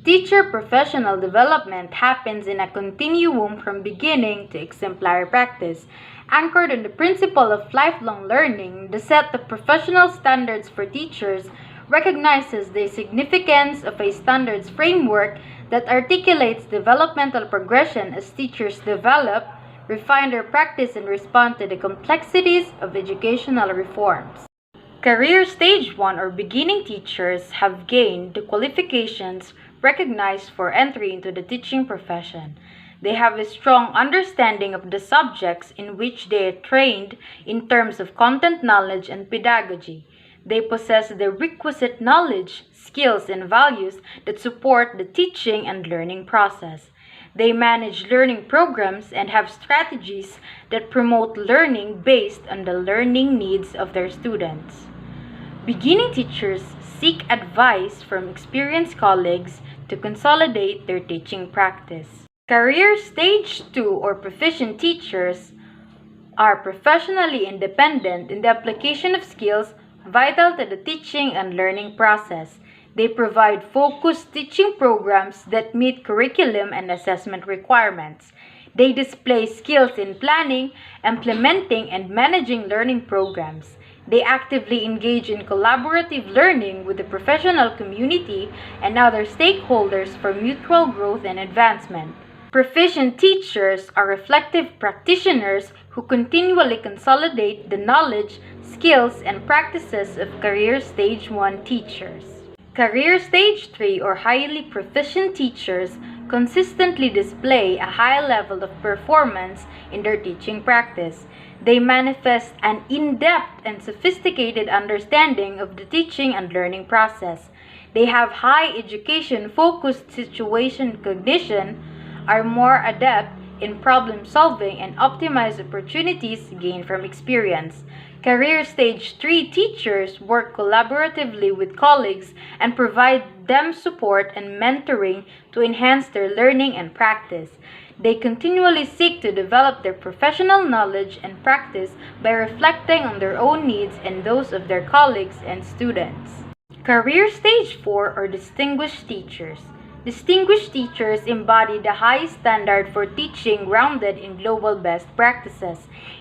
Teacher professional development happens in a continuum from beginning to exemplary practice, anchored on the principle of lifelong learning. The set of professional standards for teachers recognizes the significance of a standards framework that articulates developmental progression as teachers develop, refine their practice, and respond to the complexities of educational reforms. Career Stage 1 or beginning teachers have gained the qualifications recognized for entry into the teaching profession. They have a strong understanding of the subjects in which they are trained in terms of content knowledge and pedagogy. They possess the requisite knowledge, skills, and values that support the teaching and learning process. They manage learning programs and have strategies that promote learning based on the learning needs of their students. Beginning teachers seek advice from experienced colleagues to consolidate their teaching practice. Career Stage 2 or proficient teachers are professionally independent in the application of skills vital to the teaching and learning process. They provide focused teaching programs that meet curriculum and assessment requirements. They display skills in planning, implementing, and managing learning programs. They actively engage in collaborative learning with the professional community and other stakeholders for mutual growth and advancement. Proficient teachers are reflective practitioners who continually consolidate the knowledge, skills, and practices of Career Stage 1 teachers. Career Stage 3 or highly proficient teachers consistently display a high level of performance in their teaching practice. They manifest an in-depth and sophisticated understanding of the teaching and learning process. They have high education-focused situation cognition, are more adept in problem solving, and optimize opportunities gained from experience. Career Stage 3 teachers work collaboratively with colleagues and provide them support and mentoring to enhance their learning and practice. They continually seek to develop their professional knowledge and practice by reflecting on their own needs and those of their colleagues and students. Career Stage 4 or Distinguished Teachers. Distinguished teachers embody the highest standard for teaching grounded in global best practices.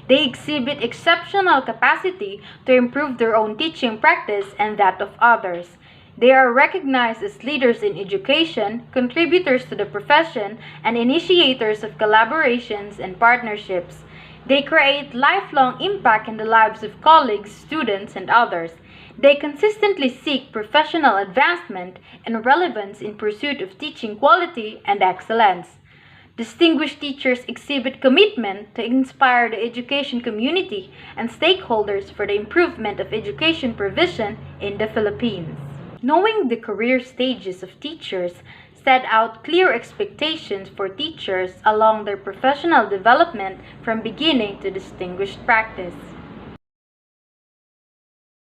They exhibit exceptional capacity to improve their own teaching practice and that of others. They are recognized as leaders in education, contributors to the profession, and initiators of collaborations and partnerships. They create lifelong impact in the lives of colleagues, students, and others. They consistently seek professional advancement and relevance in pursuit of teaching quality and excellence. Distinguished teachers exhibit commitment to inspire the education community and stakeholders for the improvement of education provision in the Philippines. Knowing the career stages of teachers set out clear expectations for teachers along their professional development from beginning to distinguished practice.